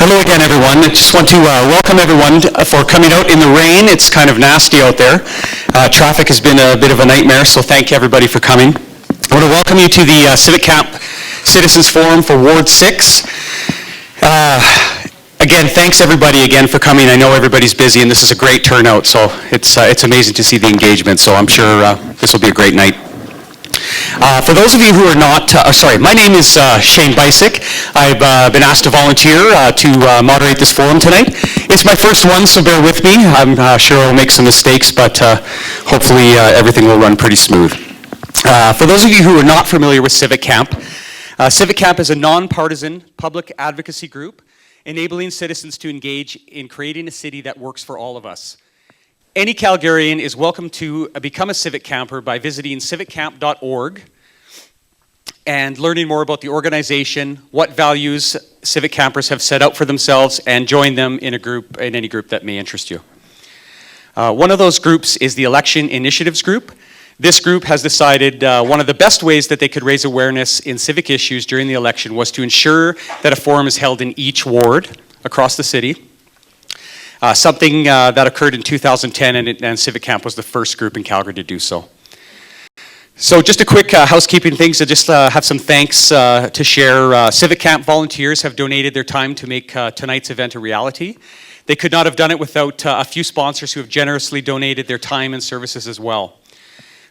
Hello again, everyone. I just want to welcome everyone for coming out in the rain. It's kind of nasty out there. Traffic has been a bit of a nightmare, so thank you everybody for coming. I want to welcome you to the Civic Camp Citizens Forum for Ward 6. Again, thanks everybody again for coming. I know everybody's busy and this is a great turnout, so it's amazing to see the engagement, so I'm sure this will be a great night. For those of you who are not, my name is Shane Bysick. I've been asked to volunteer to moderate this forum tonight. It's my first one, so bear with me. I'm sure I'll make some mistakes, but hopefully everything will run pretty smooth. For those of you who are not familiar with Civic Camp, Civic Camp is a nonpartisan public advocacy group enabling citizens to engage in creating a city that works for all of us. Any Calgarian is welcome to become a Civic Camper by visiting CivicCamp.org and learning more about the organization, what values Civic Campers have set out for themselves, and join them in any group that may interest you. One of those groups is the Election Initiatives Group. This group has decided one of the best ways that they could raise awareness in civic issues during the election was to ensure that a forum is held in each ward across the city. Something that occurred in 2010, and Civic Camp was the first group in Calgary to do so. So just a quick housekeeping things to just have some thanks to share. Civic Camp volunteers have donated their time to make tonight's event a reality. They could not have done it without a few sponsors who have generously donated their time and services as well.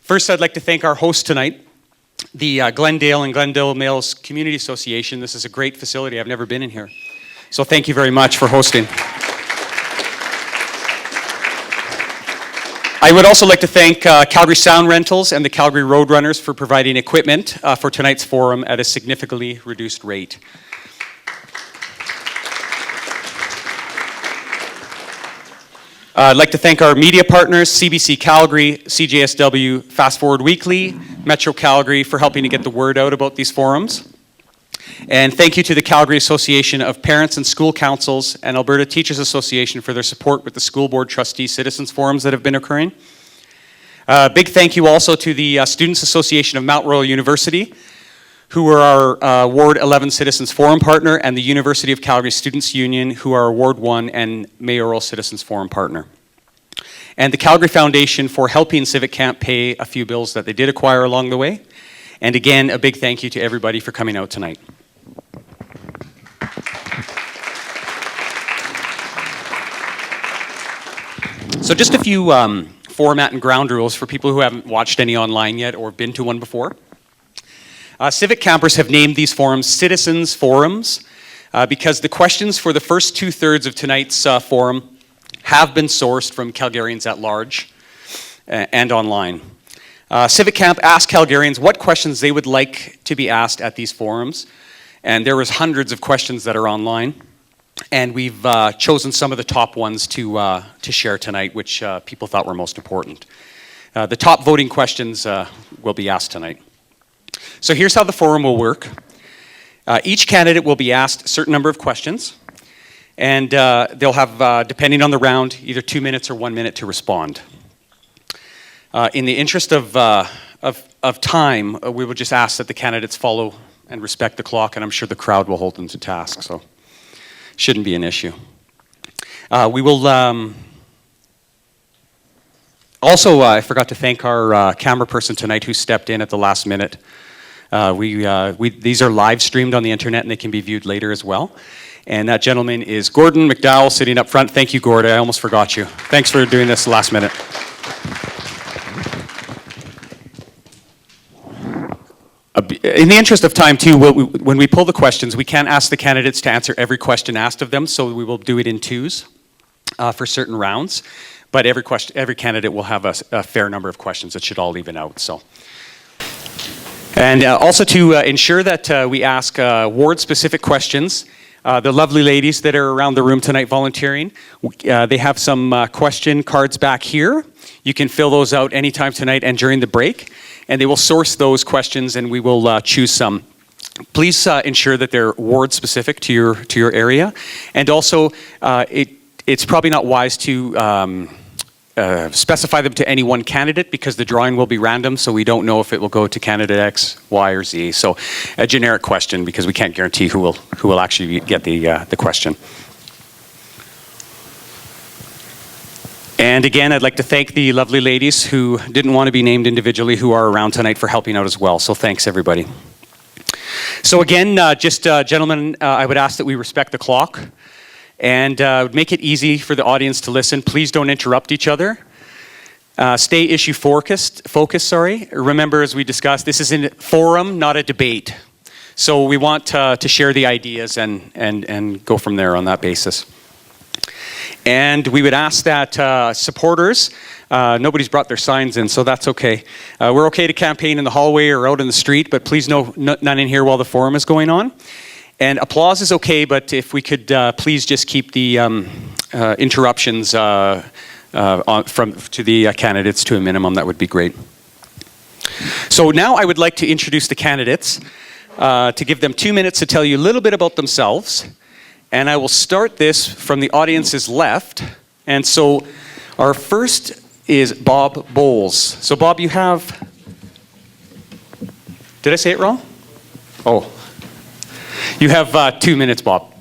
First, I'd like to thank our host tonight, the Glendale and Glendale Mills Community Association. This is a great facility. I've never been in here. So thank you very much for hosting. I would also like to thank Calgary Sound Rentals and the Calgary Roadrunners for providing equipment for tonight's forum at a significantly reduced rate. I'd like to thank our media partners, CBC Calgary, CJSW, Fast Forward Weekly, Metro Calgary for helping to get the word out about these forums. And thank you to the Calgary Association of Parents and School Councils and Alberta Teachers Association for their support with the School Board Trustee Citizens Forums that have been occurring. Big thank you also to the Students Association of Mount Royal University, who are our Ward 11 Citizens Forum partner, and the University of Calgary Students Union, who are our Ward 1 and Mayoral Citizens Forum partner. And the Calgary Foundation for helping Civic Camp pay a few bills that they did acquire along the way. And again, a big thank you to everybody for coming out tonight. So just a few format and ground rules for people who haven't watched any online yet or been to one before. Civic Campers have named these forums Citizens Forums because the questions for the first 2/3 of tonight's forum have been sourced from Calgarians at large and online. Civic Camp asked Calgarians what questions they would like to be asked at these forums, and there was hundreds of questions that are online. And we've chosen some of the top ones to share tonight, which people thought were most important. The top voting questions will be asked tonight. So here's how the forum will work. Each candidate will be asked a certain number of questions, and they'll have, depending on the round, either 2 minutes or 1 minute to respond. In the interest of time, we will just ask that the candidates follow and respect the clock, and I'm sure the crowd will hold them to task. So. Shouldn't be an issue. We will also, I forgot to thank our camera person tonight who stepped in at the last minute. These are live streamed on the internet and they can be viewed later as well. And that gentleman is Gordon McDowell sitting up front. Thank you, Gord. I almost forgot you. Thanks for doing this last minute. In the interest of time, too, when we pull the questions, we can't ask the candidates to answer every question asked of them, so we will do it in twos for certain rounds. But every candidate will have a fair number of questions. It should all even out. So, and also to ensure that we ask ward-specific questions, the lovely ladies that are around the room tonight volunteering, they have some question cards back here. You can fill those out anytime tonight and during the break. And they will source those questions and we will choose some. Please ensure that they're ward specific to your area. And also, it's probably not wise to specify them to any one candidate because the drawing will be random, so we don't know if it will go to candidate X, Y, or Z. So a generic question because we can't guarantee who will actually get the question. And again, I'd like to thank the lovely ladies who didn't want to be named individually who are around tonight for helping out as well. So thanks, everybody. So again, gentlemen, I would ask that we respect the clock and make it easy for the audience to listen. Please don't interrupt each other. Stay issue focused. Remember, as we discussed, this is a forum, not a debate. So we want to share the ideas and go from there on that basis. And we would ask that supporters, nobody's brought their signs in, so that's okay. We're okay to campaign in the hallway or out in the street, but please none in here while the forum is going on. And applause is okay, but if we could please just keep the interruptions to the candidates to a minimum, that would be great. So now I would like to introduce the candidates, to give them 2 minutes to tell you a little bit about themselves. And I will start this from the audience's left. And so our first is Bob Bowles. So Bob, you have, did I say it wrong? Oh, you have 2 minutes, Bob.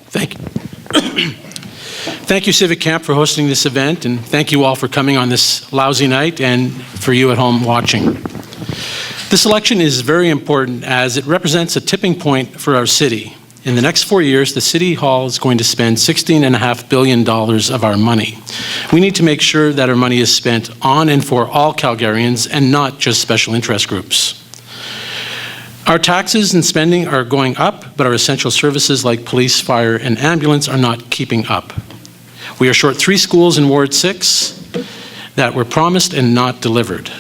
Thank you. Thank you, Civic Camp, for hosting this event, and thank you all for coming on this lousy night and for you at home watching. This election is very important as it represents a tipping point for our city. In the next 4 years, the City Hall is going to spend $16.5 billion of our money. We need to make sure that our money is spent on and for all Calgarians and not just special interest groups. Our taxes and spending are going up, but our essential services like police, fire, and ambulance are not keeping up. We are short 3 schools in Ward 6 that were promised and not delivered.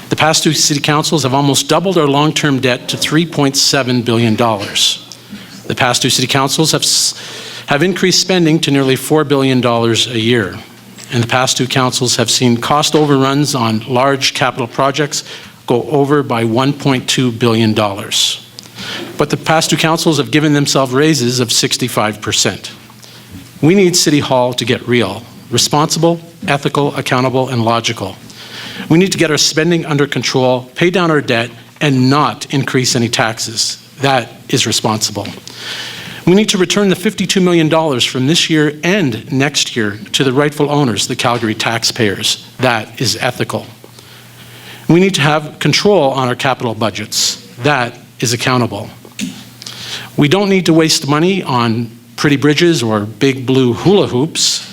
The past 2 city councils have almost doubled our long-term debt to $3.7 billion. The past 2 city councils have increased spending to nearly $4 billion a year. And the past 2 councils have seen cost overruns on large capital projects go over by $1.2 billion. But the past 2 councils have given themselves raises of 65%. We need City Hall to get real, responsible, ethical, accountable, and logical. We need to get our spending under control, pay down our debt, and not increase any taxes. That is responsible. We need to return the $52 million from this year and next year to the rightful owners, the Calgary taxpayers. That is ethical. We need to have control on our capital budgets. That is accountable. We don't need to waste money on pretty bridges or big blue hula hoops.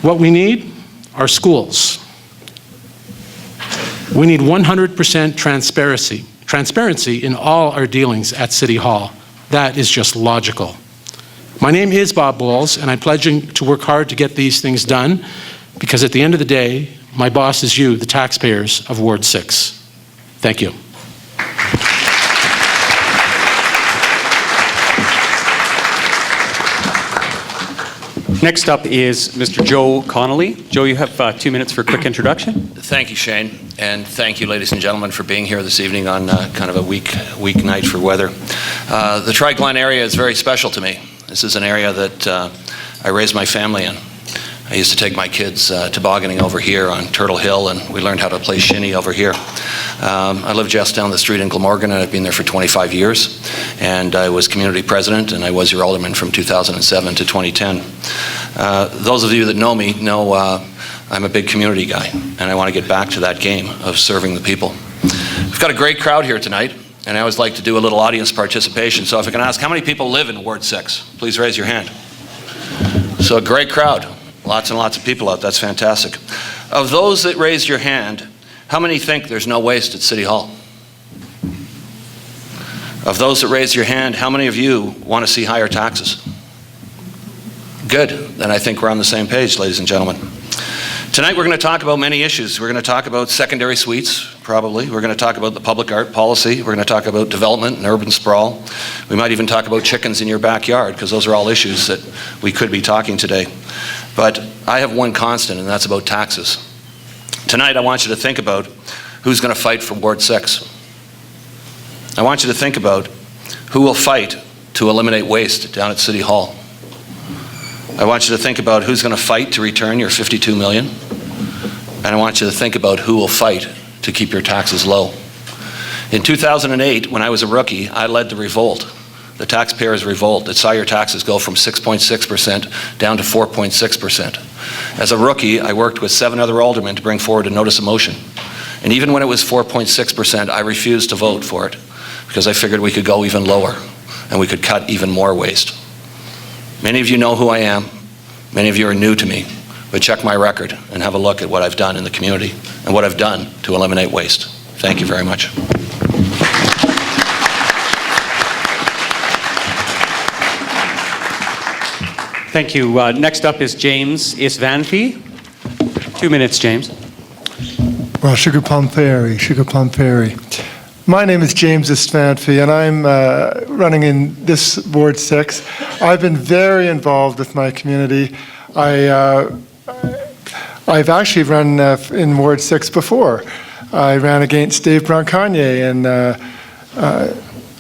What we need are schools. We need 100% transparency in all our dealings at City Hall. That is just logical. My name is Bob Bowles, and I'm pledging to work hard to get these things done, because at the end of the day, my boss is you, the taxpayers of Ward 6. Thank you. Next up is Mr. Joe Connelly. Joe, you have 2 minutes for a quick introduction. Thank you, Shane, and thank you, ladies and gentlemen, for being here this evening on kind of a week night for weather. The Tri-Glen area is very special to me. This is an area that I raised my family in. I used to take my kids tobogganing over here on Turtle Hill, and we learned how to play shinny over here. I live just down the street in Glamorgan, and I've been there for 25 years. And I was community president, and I was your alderman from 2007 to 2010. Those of you that know me know I'm a big community guy, and I want to get back to that game of serving the people. We've got a great crowd here tonight, and I always like to do a little audience participation. So if I can ask, how many people live in Ward 6? Please raise your hand. So a great crowd. Lots and lots of people out. That's fantastic. Of those that raised your hand, how many think there's no waste at City Hall? Of those that raised your hand, how many of you want to see higher taxes? Good. Then I think we're on the same page, ladies and gentlemen. Tonight we're going to talk about many issues. We're going to talk about secondary suites, probably. We're going to talk about the public art policy. We're going to talk about development and urban sprawl. We might even talk about chickens in your backyard, because those are all issues that we could be talking today. But I have one constant, and that's about taxes. Tonight I want you to think about who's going to fight for Ward 6. I want you to think about who will fight to eliminate waste down at City Hall. I want you to think about who's going to fight to return your $52 million. And I want you to think about who will fight to keep your taxes low. In 2008, when I was a rookie, I led the revolt The taxpayers revolt. It saw your taxes go from 6.6% down to 4.6%. As a rookie, I worked with 7 other aldermen to bring forward a notice of motion. And even when it was 4.6%, I refused to vote for it because I figured we could go even lower and we could cut even more waste. Many of you know who I am. Many of you are new to me. But check my record and have a look at what I've done in the community and what I've done to eliminate waste. Thank you very much. Thank you. Next up is James Istvanffy. 2 minutes, James. Well, Sugar Plum Fairy. My name is James Istvanffy, and I'm running in this Ward 6. I've been very involved with my community. I've actually run in Ward 6 before. I ran against Dave Bronconnier in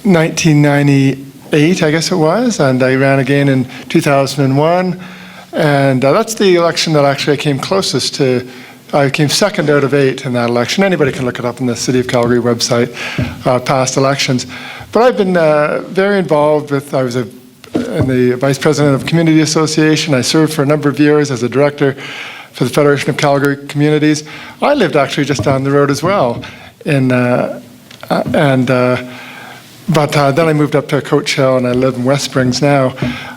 1998, I guess it was, and I ran again in 2001. And that's the election that actually I came closest to. I came second out of 8 in that election. Anybody can look it up on the City of Calgary website, past elections. But I've been very involved with, I was the Vice President of Community Association. I served for a number of years as a director for the Federation of Calgary Communities. I lived actually just down the road as well. But then I moved up to Coach Hill, and I live in West Springs now.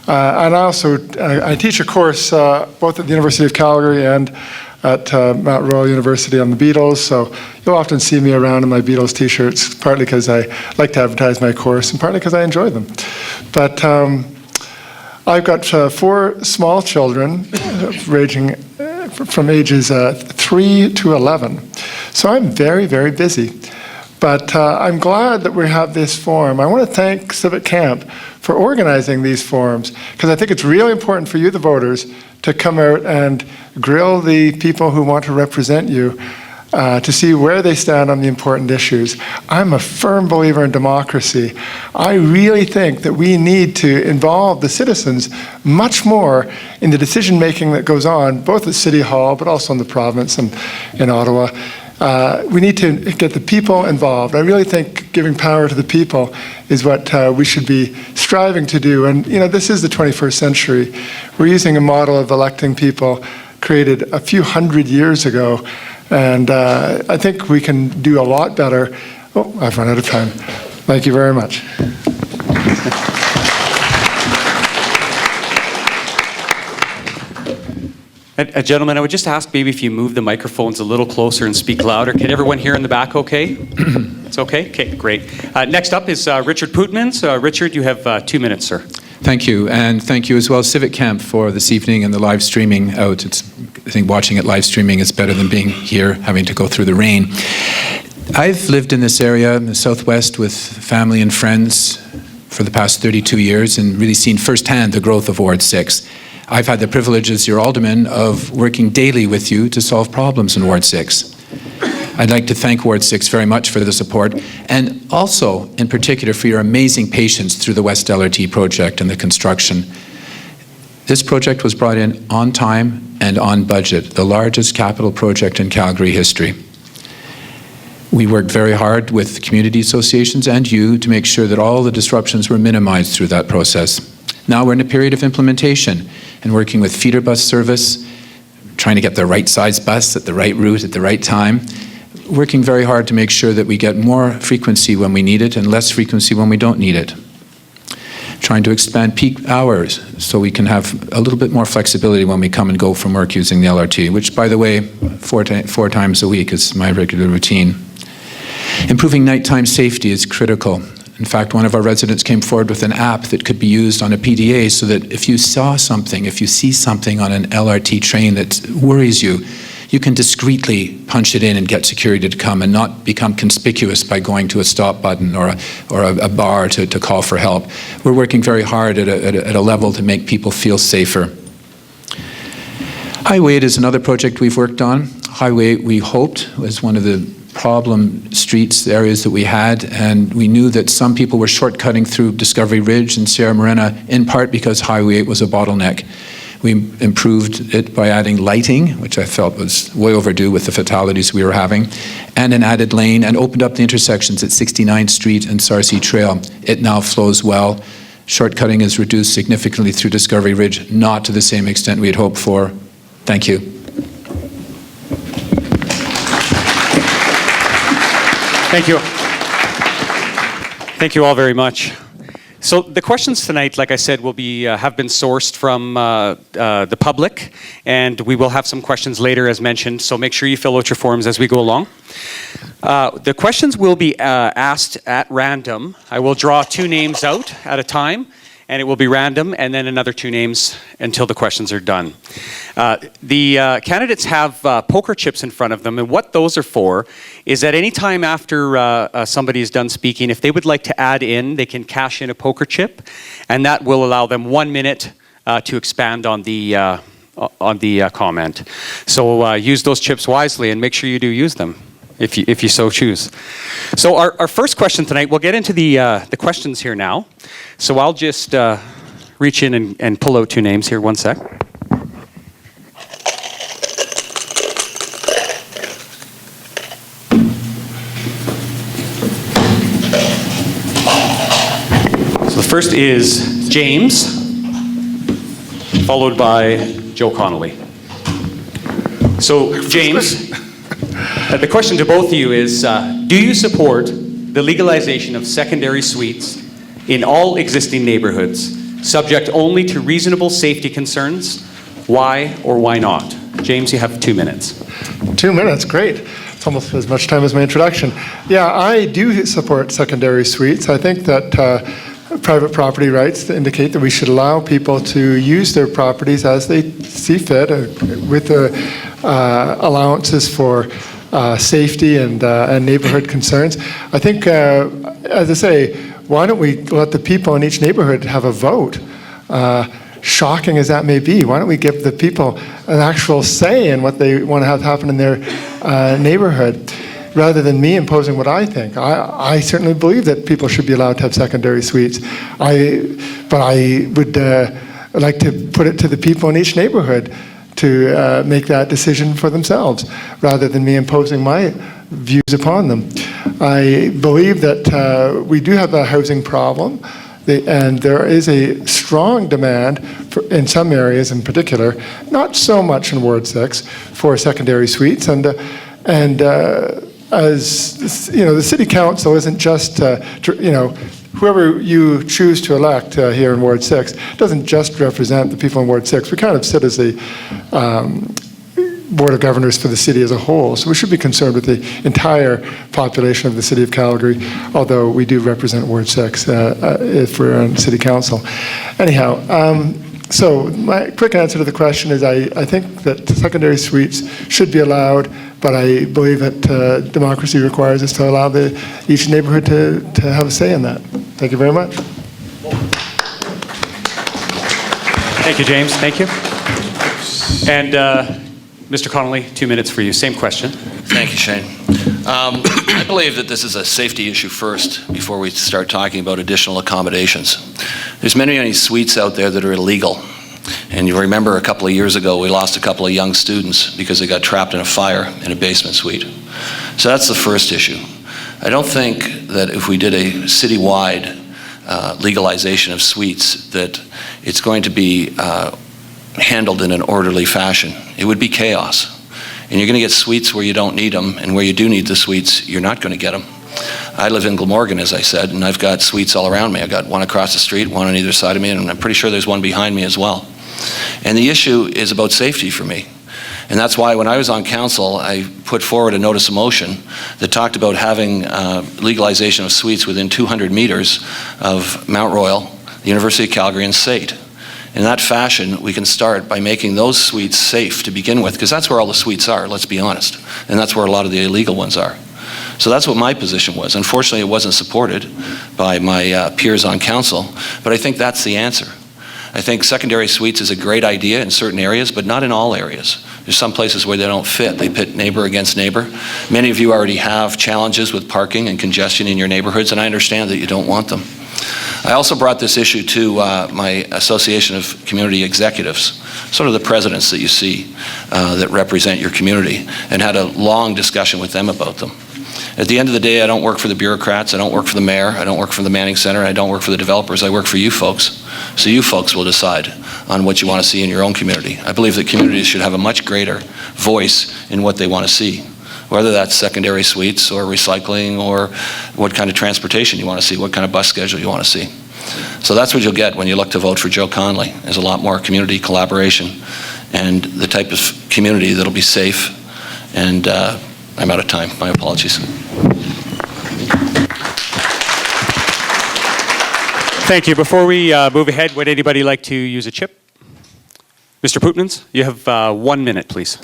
And I teach a course both at the University of Calgary and at Mount Royal University on the Beatles. So you'll often see me around in my Beatles t-shirts, partly because I like to advertise my course and partly because I enjoy them. But I've got 4 small children ranging from ages 3 to 11. So I'm very, very busy. But I'm glad that we have this forum. I want to thank Civic Camp for organizing these forums, because I think it's really important for you, the voters, to come out and grill the people who want to represent you to see where they stand on the important issues. I'm a firm believer in democracy. I really think that we need to involve the citizens much more in the decision-making that goes on, both at City Hall, but also in the province and in Ottawa. We need to get the people involved. I really think giving power to the people is what we should be striving to do. And this is the 21st century. We're using a model of electing people created a few hundred years ago. And I think we can do a lot better. Oh, I've run out of time. Thank you very much. Gentlemen, I would just ask maybe if you move the microphones a little closer and speak louder. Can everyone hear in the back okay? It's okay? Okay, great. Next up is Richard Pootmans. Richard, you have 2 minutes, sir. Thank you, and thank you as well, Civic Camp, for this evening and the live streaming out. I think watching it live streaming is better than being here, having to go through the rain. I've lived in this area, in the Southwest, with family and friends for the past 32 years and really seen firsthand the growth of Ward 6. I've had the privilege as your alderman of working daily with you to solve problems in Ward 6. I'd like to thank Ward 6 very much for the support, and also, in particular, for your amazing patience through the West LRT project and the construction. This project was brought in on time and on budget, the largest capital project in Calgary history. We worked very hard with community associations and you to make sure that all the disruptions were minimized through that process. Now we're in a period of implementation and working with feeder bus service, trying to get the right size bus at the right route at the right time, working very hard to make sure that we get more frequency when we need it and less frequency when we don't need it. Trying to expand peak hours so we can have a little bit more flexibility when we come and go from work using the LRT, which, by the way, four times a week is my regular routine. Improving nighttime safety is critical. In fact, one of our residents came forward with an app that could be used on a PDA so that if you see something on an LRT train that worries you, you can discreetly punch it in and get security to come and not become conspicuous by going to a stop button or a bar to call for help. We're working very hard at a level to make people feel safer. Highway 8 is another project we've worked on. Highway 8, we hoped, was one of the problem streets, areas that we had, and we knew that some people were shortcutting through Discovery Ridge and Sierra Morena, in part because Highway 8 was a bottleneck. We improved it by adding lighting, which I felt was way overdue with the fatalities we were having, and an added lane, and opened up the intersections at 69th Street and Sarcee Trail. It now flows well, Shortcutting is reduced significantly through Discovery Ridge, not to the same extent we had hoped for. Thank you. Thank you. Thank you all very much. So the questions tonight, like I said, will be have been sourced from the public, and we will have some questions later, as mentioned. So make sure you fill out your forms as we go along. The questions will be asked at random. I will draw 2 names out at a time, and it will be random, and then another 2 names until the questions are done. The candidates have poker chips in front of them, and what those are for is at any time after somebody is done speaking, if they would like to add in, they can cash in a poker chip, and that will allow them 1 minute to expand on the comment. So use those chips wisely, and make sure you do use them if you so choose. So our first question tonight, we'll get into the questions here now. So I'll just reach in and pull out 2 names here. 1 sec. So the first is James, followed by Joe Connelly. So James, the question to both of you is, do you support the legalization of secondary suites in all existing neighborhoods, subject only to reasonable safety concerns? Why or why not? James, you have 2 minutes. 2 minutes, great. It's almost as much time as my introduction. Yeah, I do support secondary suites. I think that private property rights indicate that we should allow people to use their properties as they see fit, with allowances for safety and neighborhood concerns. I think, as I say, why don't we let the people in each neighborhood have a vote? Shocking as that may be, why don't we give the people an actual say in what they want to have happen in their neighborhood, rather than me imposing what I think. I certainly believe that people should be allowed to have secondary suites. But I would like to put it to the people in each neighborhood to make that decision for themselves, rather than me imposing my views upon them. I believe that we do have a housing problem, and there is a strong demand in some areas in particular, not so much in Ward 6, for secondary suites. And as you know, the city council isn't just whoever you choose to elect here in Ward 6 doesn't just represent the people in Ward 6. We kind of sit as the Board of Governors for the city as a whole. So we should be concerned with the entire population of the city of Calgary, although we do represent Ward 6 if we're on city council. Anyhow, so my quick answer to the question is I think that secondary suites should be allowed, but I believe that democracy requires us to allow each neighborhood to have a say in that. Thank you very much. Thank you, James. Thank you. And Mr. Connelly, 2 minutes for you. Same question. Thank you, Shane. I believe that this is a safety issue first before we start talking about additional accommodations. There's many suites out there that are illegal. And you remember a couple of years ago, we lost a couple of young students because they got trapped in a fire in a basement suite. So that's the first issue. I don't think that if we did a citywide legalization of suites, that it's going to be handled in an orderly fashion. It would be chaos. And you're going to get suites where you don't need them, and where you do need the suites, you're not going to get them. I live in Glamorgan, as I said, and I've got suites all around me. I've got one across the street, one on either side of me, and I'm pretty sure there's one behind me as well. And the issue is about safety for me. And that's why when I was on council, I put forward a notice of motion that talked about having legalization of suites within 200 meters of Mount Royal, the University of Calgary, and SAIT. In that fashion, we can start by making those suites safe to begin with, because that's where all the suites are, let's be honest. And that's where a lot of the illegal ones are. So that's what my position was. Unfortunately, it wasn't supported by my peers on council, but I think that's the answer. I think secondary suites is a great idea in certain areas, but not in all areas. There's some places where they don't fit. They pit neighbor against neighbor. Many of you already have challenges with parking and congestion in your neighborhoods, and I understand that you don't want them. I also brought this issue to my Association of Community Executives, sort of the presidents that you see that represent your community, and had a long discussion with them about them. At the end of the day, I don't work for the bureaucrats, I don't work for the mayor, I don't work for the Manning Center, I don't work for the developers, I work for you folks. So you folks will decide on what you want to see in your own community. I believe that communities should have a much greater voice in what they want to see, whether that's secondary suites or recycling or what kind of transportation you want to see, what kind of bus schedule you want to see. So that's what you'll get when you look to vote for Joe Connelly. There's a lot more community collaboration and the type of community that'll be safe. And I'm out of time. My apologies. Thank you. Before we move ahead, would anybody like to use a chip? Mr. Pootmans, you have 1 minute, please.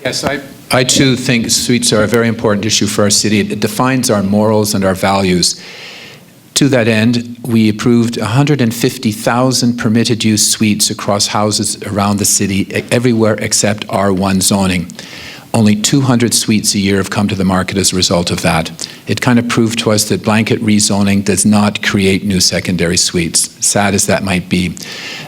Yes, I too think suites are a very important issue for our city. It defines our morals and our values. To that end, we approved 150,000 permitted use suites across houses around the city, everywhere except R1 zoning. Only 200 suites a year have come to the market as a result of that. It kind of proved to us that blanket rezoning does not create new secondary suites, sad as that might be.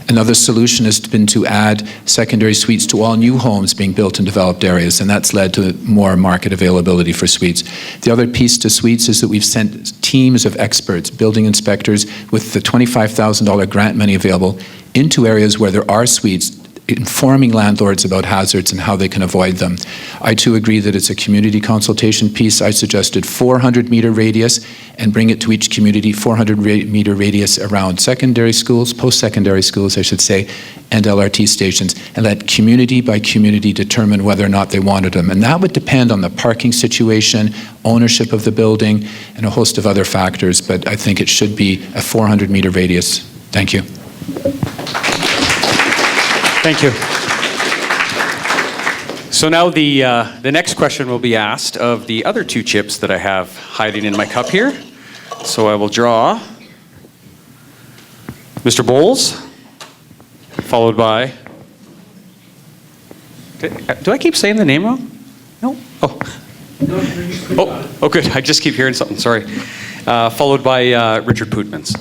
Another solution has been to add secondary suites to all new homes being built in developed areas, and that's led to more market availability for suites. The other piece to suites is that we've sent teams of experts, building inspectors, with the $25,000 grant money available into areas where there are suites, informing landlords about hazards and how they can avoid them. I too agree that it's a community consultation piece. I suggested 400-meter radius and bring it to each community, 400-meter radius around secondary schools, post-secondary schools, I should say, and LRT stations, and let community by community determine whether or not they wanted them. And that would depend on the parking situation, ownership of the building, and a host of other factors, but I think it should be a 400-meter radius. Thank you. Thank you. So now the next question will be asked of the other two chips that I have hiding in my cup here. So I will draw Mr. Bowles, followed by... Do I keep saying the name wrong? No? Oh, good. I just keep hearing something. Sorry. Followed by Richard Pootmans.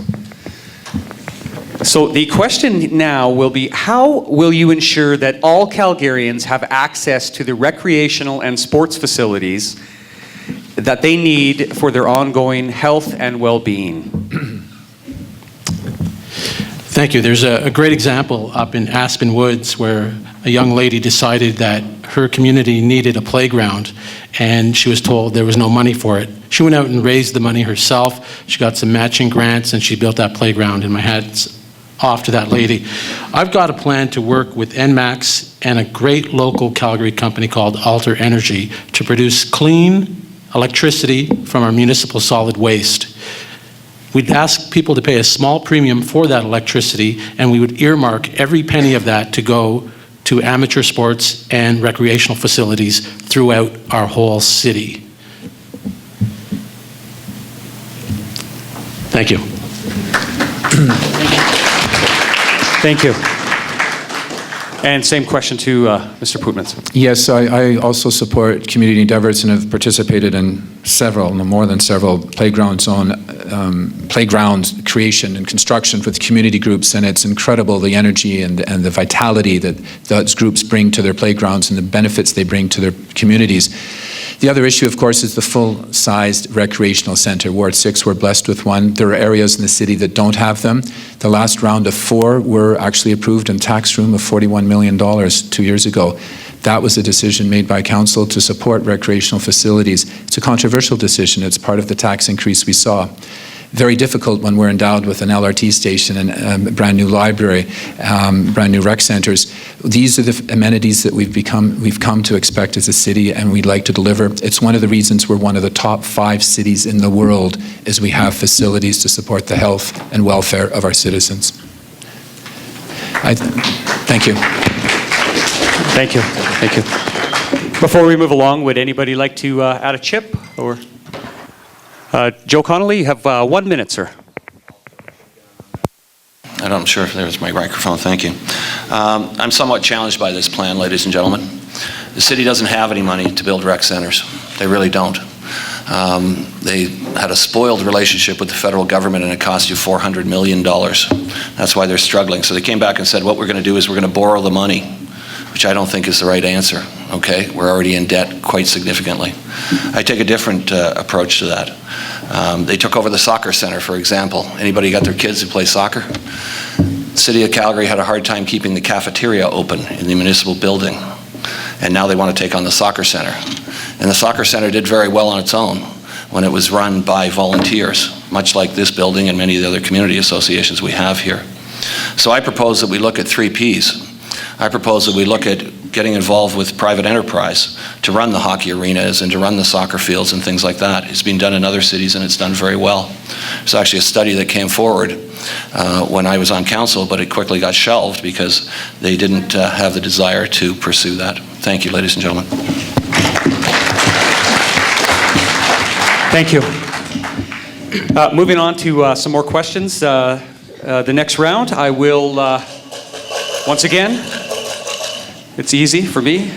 So the question now will be, how will you ensure that all Calgarians have access to the recreational and sports facilities that they need for their ongoing health and well-being? Thank you. There's a great example up in Aspen Woods where a young lady decided that her community needed a playground, and she was told there was no money for it. She went out and raised the money herself. She got some matching grants, and she built that playground, and my hat's off to that lady. I've got a plan to work with NMAX and a great local Calgary company called Alter Energy to produce clean electricity from our municipal solid waste. We'd ask people to pay a small premium for that electricity, and we would earmark every penny of that to go to amateur sports and recreational facilities throughout our whole city. Thank you. Thank you. And same question to Mr. Pootmans. Yes, I also support community endeavors and have participated in several, no more than several, playground creation and construction with community groups, and it's incredible the energy and the vitality that those groups bring to their playgrounds and the benefits they bring to their communities. The other issue, of course, is the full-sized recreational centre. Ward 6, we're blessed with one. There are areas in the city that don't have them. The last round of 4 were actually approved in tax room of $41 million 2 years ago. That was a decision made by council to support recreational facilities. It's a controversial decision. It's part of the tax increase we saw. Very difficult when we're endowed with an LRT station and a brand new library, brand new rec centres. These are the amenities that we've come to expect as a city, and we'd like to deliver. It's one of the reasons we're one of the top 5 cities in the world, is we have facilities to support the health and welfare of our citizens. Thank you. Thank you. Thank you. Before we move along, would anybody like to add a chip? Or Joe Connelly, you have 1 minute, sir. I'm sure if there's my microphone. Thank you. I'm somewhat challenged by this plan, ladies and gentlemen. The city doesn't have any money to build rec centers. They really don't. They had a spoiled relationship with the federal government, and it cost you $400 million. That's why they're struggling. So they came back and said, what we're going to do is we're going to borrow the money, which I don't think is the right answer, okay? We're already in debt quite significantly. I take a different approach to that. They took over the soccer center, for example. Anybody got their kids who play soccer? The City of Calgary had a hard time keeping the cafeteria open in the municipal building, and now they want to take on the soccer center. And the soccer center did very well on its own when it was run by volunteers, much like this building and many of the other community associations we have here. So I propose that we look at 3 Ps. I propose that we look at getting involved with private enterprise to run the hockey arenas and to run the soccer fields and things like that. It's been done in other cities and it's done very well. There's actually a study that came forward when I was on council, but it quickly got shelved because they didn't have the desire to pursue that. Thank you, ladies and gentlemen. Thank you. Moving on to some more questions. The next round, I will, once again, it's easy for me,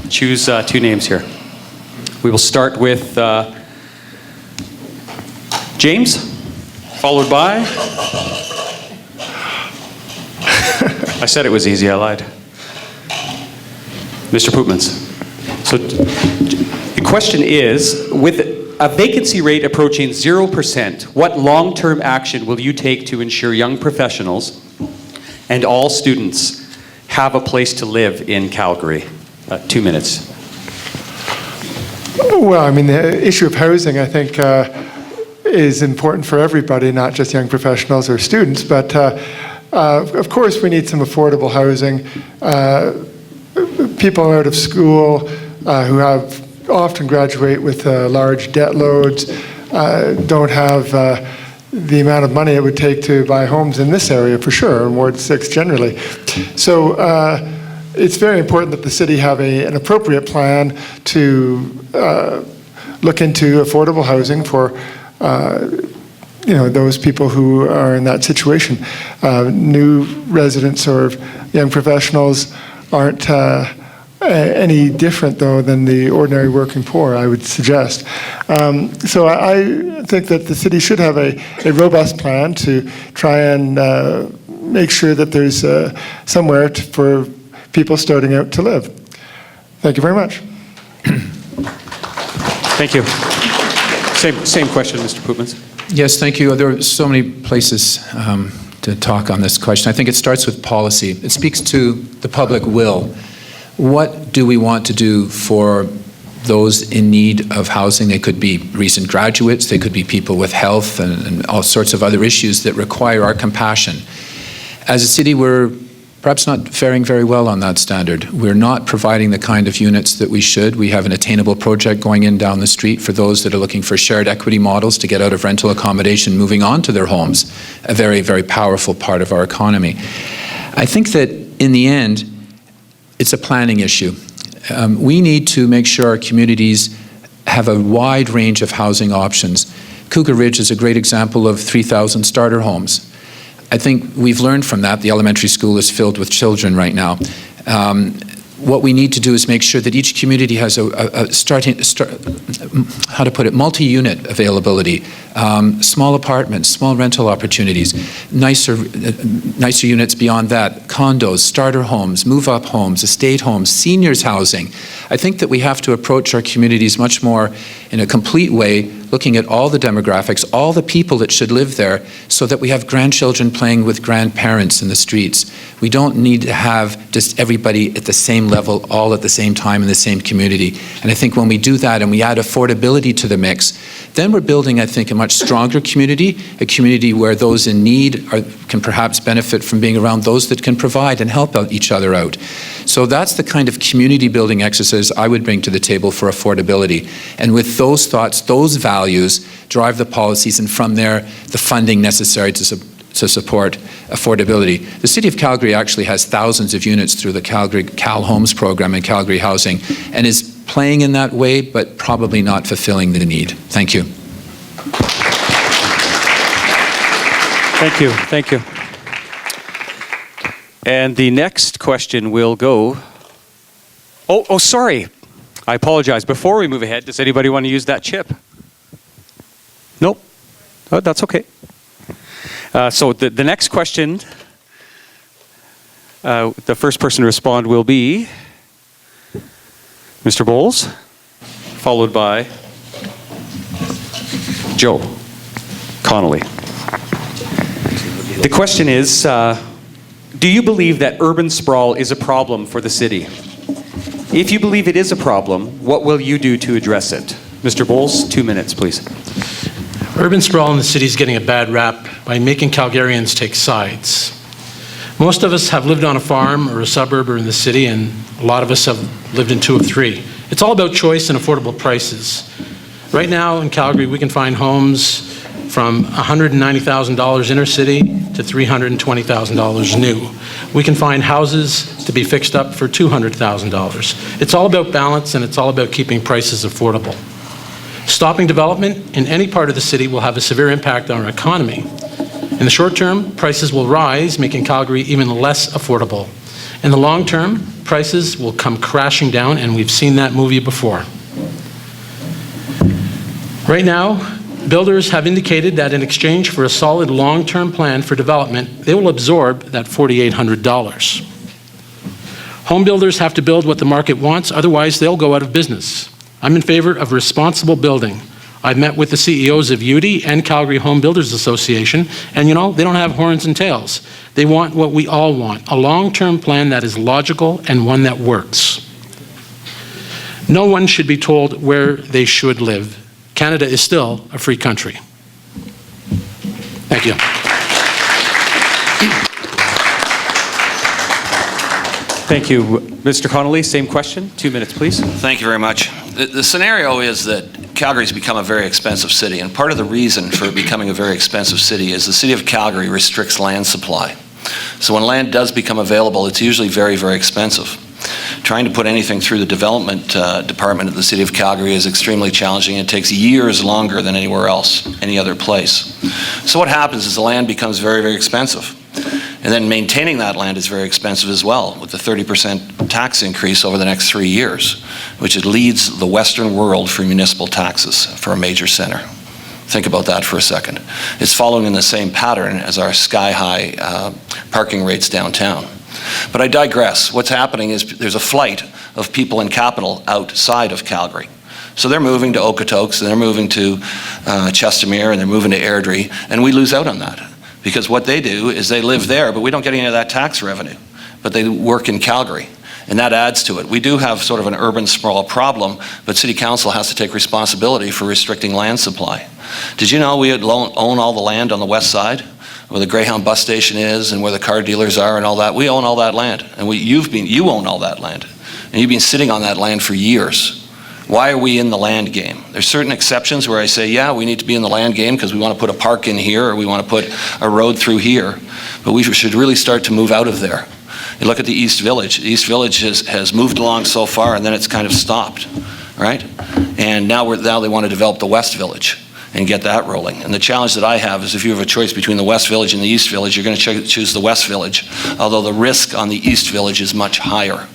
choose 2 names here. We will start with James, followed by... I said it was easy, I lied. Mr. Pootmans. So the question is, with a vacancy rate approaching 0%, what long-term action will you take to ensure young professionals and all students have a place to live in Calgary? 2 minutes. Well, I mean, the issue of housing, I think, is important for everybody, not just young professionals or students. But of course, we need some affordable housing. People out of school who have often graduate with large debt loads, don't have the amount of money it would take to buy homes in this area for sure, in Ward 6 generally. So it's very important that the city have an appropriate plan to look into affordable housing for those people who are in that situation. New residents or young professionals aren't any different, though, than the ordinary working poor, I would suggest. So I think that the city should have a robust plan to try and make sure that there's somewhere for people starting out to live. Thank you very much. Thank you. Same question, Mr. Pootmans. Yes, thank you. There are so many places to talk on this question. I think it starts with policy. It speaks to the public will. What do we want to do for those in need of housing? They could be recent graduates, they could be people with health and all sorts of other issues that require our compassion. As a city, we're perhaps not faring very well on that standard. We're not providing the kind of units that we should. We have an attainable project going in down the street for those that are looking for shared equity models to get out of rental accommodation, moving on to their homes, a very, very powerful part of our economy. I think that in the end, it's a planning issue. We need to make sure our communities have a wide range of housing options. Cougar Ridge is a great example of 3,000 starter homes. I think we've learned from that. The elementary school is filled with children right now. What we need to do is make sure that each community has multi-unit availability, small apartments, small rental opportunities, nicer units beyond that, condos, starter homes, move-up homes, estate homes, seniors housing. I think that we have to approach our communities much more in a complete way, looking at all the demographics, all the people that should live there, so that we have grandchildren playing with grandparents in the streets. We don't need to have just everybody at the same level, all at the same time in the same community. And I think when we do that and we add affordability to the mix, then we're building, I think, a much stronger community, a community where those in need can perhaps benefit from being around those that can provide and help each other out. So that's the kind of community building exercise I would bring to the table for affordability. And with those thoughts, those values, drive the policies, and from there, the funding necessary to support affordability. The City of Calgary actually has thousands of units through the Calgary Cal Homes program and Calgary Housing, and is playing in that way, but probably not fulfilling the need. Thank you. Thank you. Thank you. And the next question will go... Oh, sorry. I apologize. Before we move ahead, does anybody want to use that chip? Nope. Oh, that's okay. So the next question, the first person to respond will be Mr. Bowles, followed by Joe Connelly. The question is, do you believe that urban sprawl is a problem for the city? If you believe it is a problem, what will you do to address it? Mr. Bowles, 2 minutes, please. Urban sprawl in the city is getting a bad rap by making Calgarians take sides. Most of us have lived on a farm or a suburb or in the city, and a lot of us have lived in 2 of 3. It's all about choice and affordable prices. Right now in Calgary, we can find homes from $190,000 inner city to $320,000 new. We can find houses to be fixed up for $200,000. It's all about balance, and it's all about keeping prices affordable. Stopping development in any part of the city will have a severe impact on our economy. In the short term, prices will rise, making Calgary even less affordable. In the long term, prices will come crashing down, and we've seen that movie before. Right now, builders have indicated that in exchange for a solid long-term plan for development, they will absorb that $4,800. Home builders have to build what the market wants, otherwise they'll go out of business. I'm in favor of responsible building. I've met with the CEOs of UD and Calgary Home Builders Association, and you know, they don't have horns and tails. They want what we all want, a long-term plan that is logical and one that works. No one should be told where they should live. Canada is still a free country. Thank you. Thank you. Mr. Connelly, same question. 2 minutes, please. Thank you very much. The scenario is that Calgary's become a very expensive city, and part of the reason for it becoming a very expensive city is the city of Calgary restricts land supply. So when land does become available, it's usually very, very expensive. Trying to put anything through the development department of the city of Calgary is extremely challenging. It takes years longer than anywhere else, any other place. So what happens is the land becomes very, very expensive. And then maintaining that land is very expensive as well, with the 30% tax increase over the next 3 years, which it leads the Western world for municipal taxes for a major center. Think about that for a second. It's following in the same pattern as our sky-high parking rates downtown. But I digress. What's happening is there's a flight of people in capital outside of Calgary. So they're moving to Okotoks, and they're moving to Chestermere, and they're moving to Airdrie, and we lose out on that. Because what they do is they live there, but we don't get any of that tax revenue. But they work in Calgary, and that adds to it. We do have sort of an urban sprawl problem, but City Council has to take responsibility for restricting land supply. Did you know we own all the land on the west side, where the Greyhound bus station is and where the car dealers are and all that? We own all that land, and you own all that land, and you've been sitting on that land for years. Why are we in the land game? There's certain exceptions where I say, yeah, we need to be in the land game because we want to put a park in here or we want to put a road through here, but we should really start to move out of there. You look at the East Village. The East Village has moved along so far, and then it's kind of stopped, right? And now they want to develop the West Village and get that rolling. And the challenge that I have is if you have a choice between the West Village and the East Village, you're going to choose the West Village, although the risk on the East Village is much higher.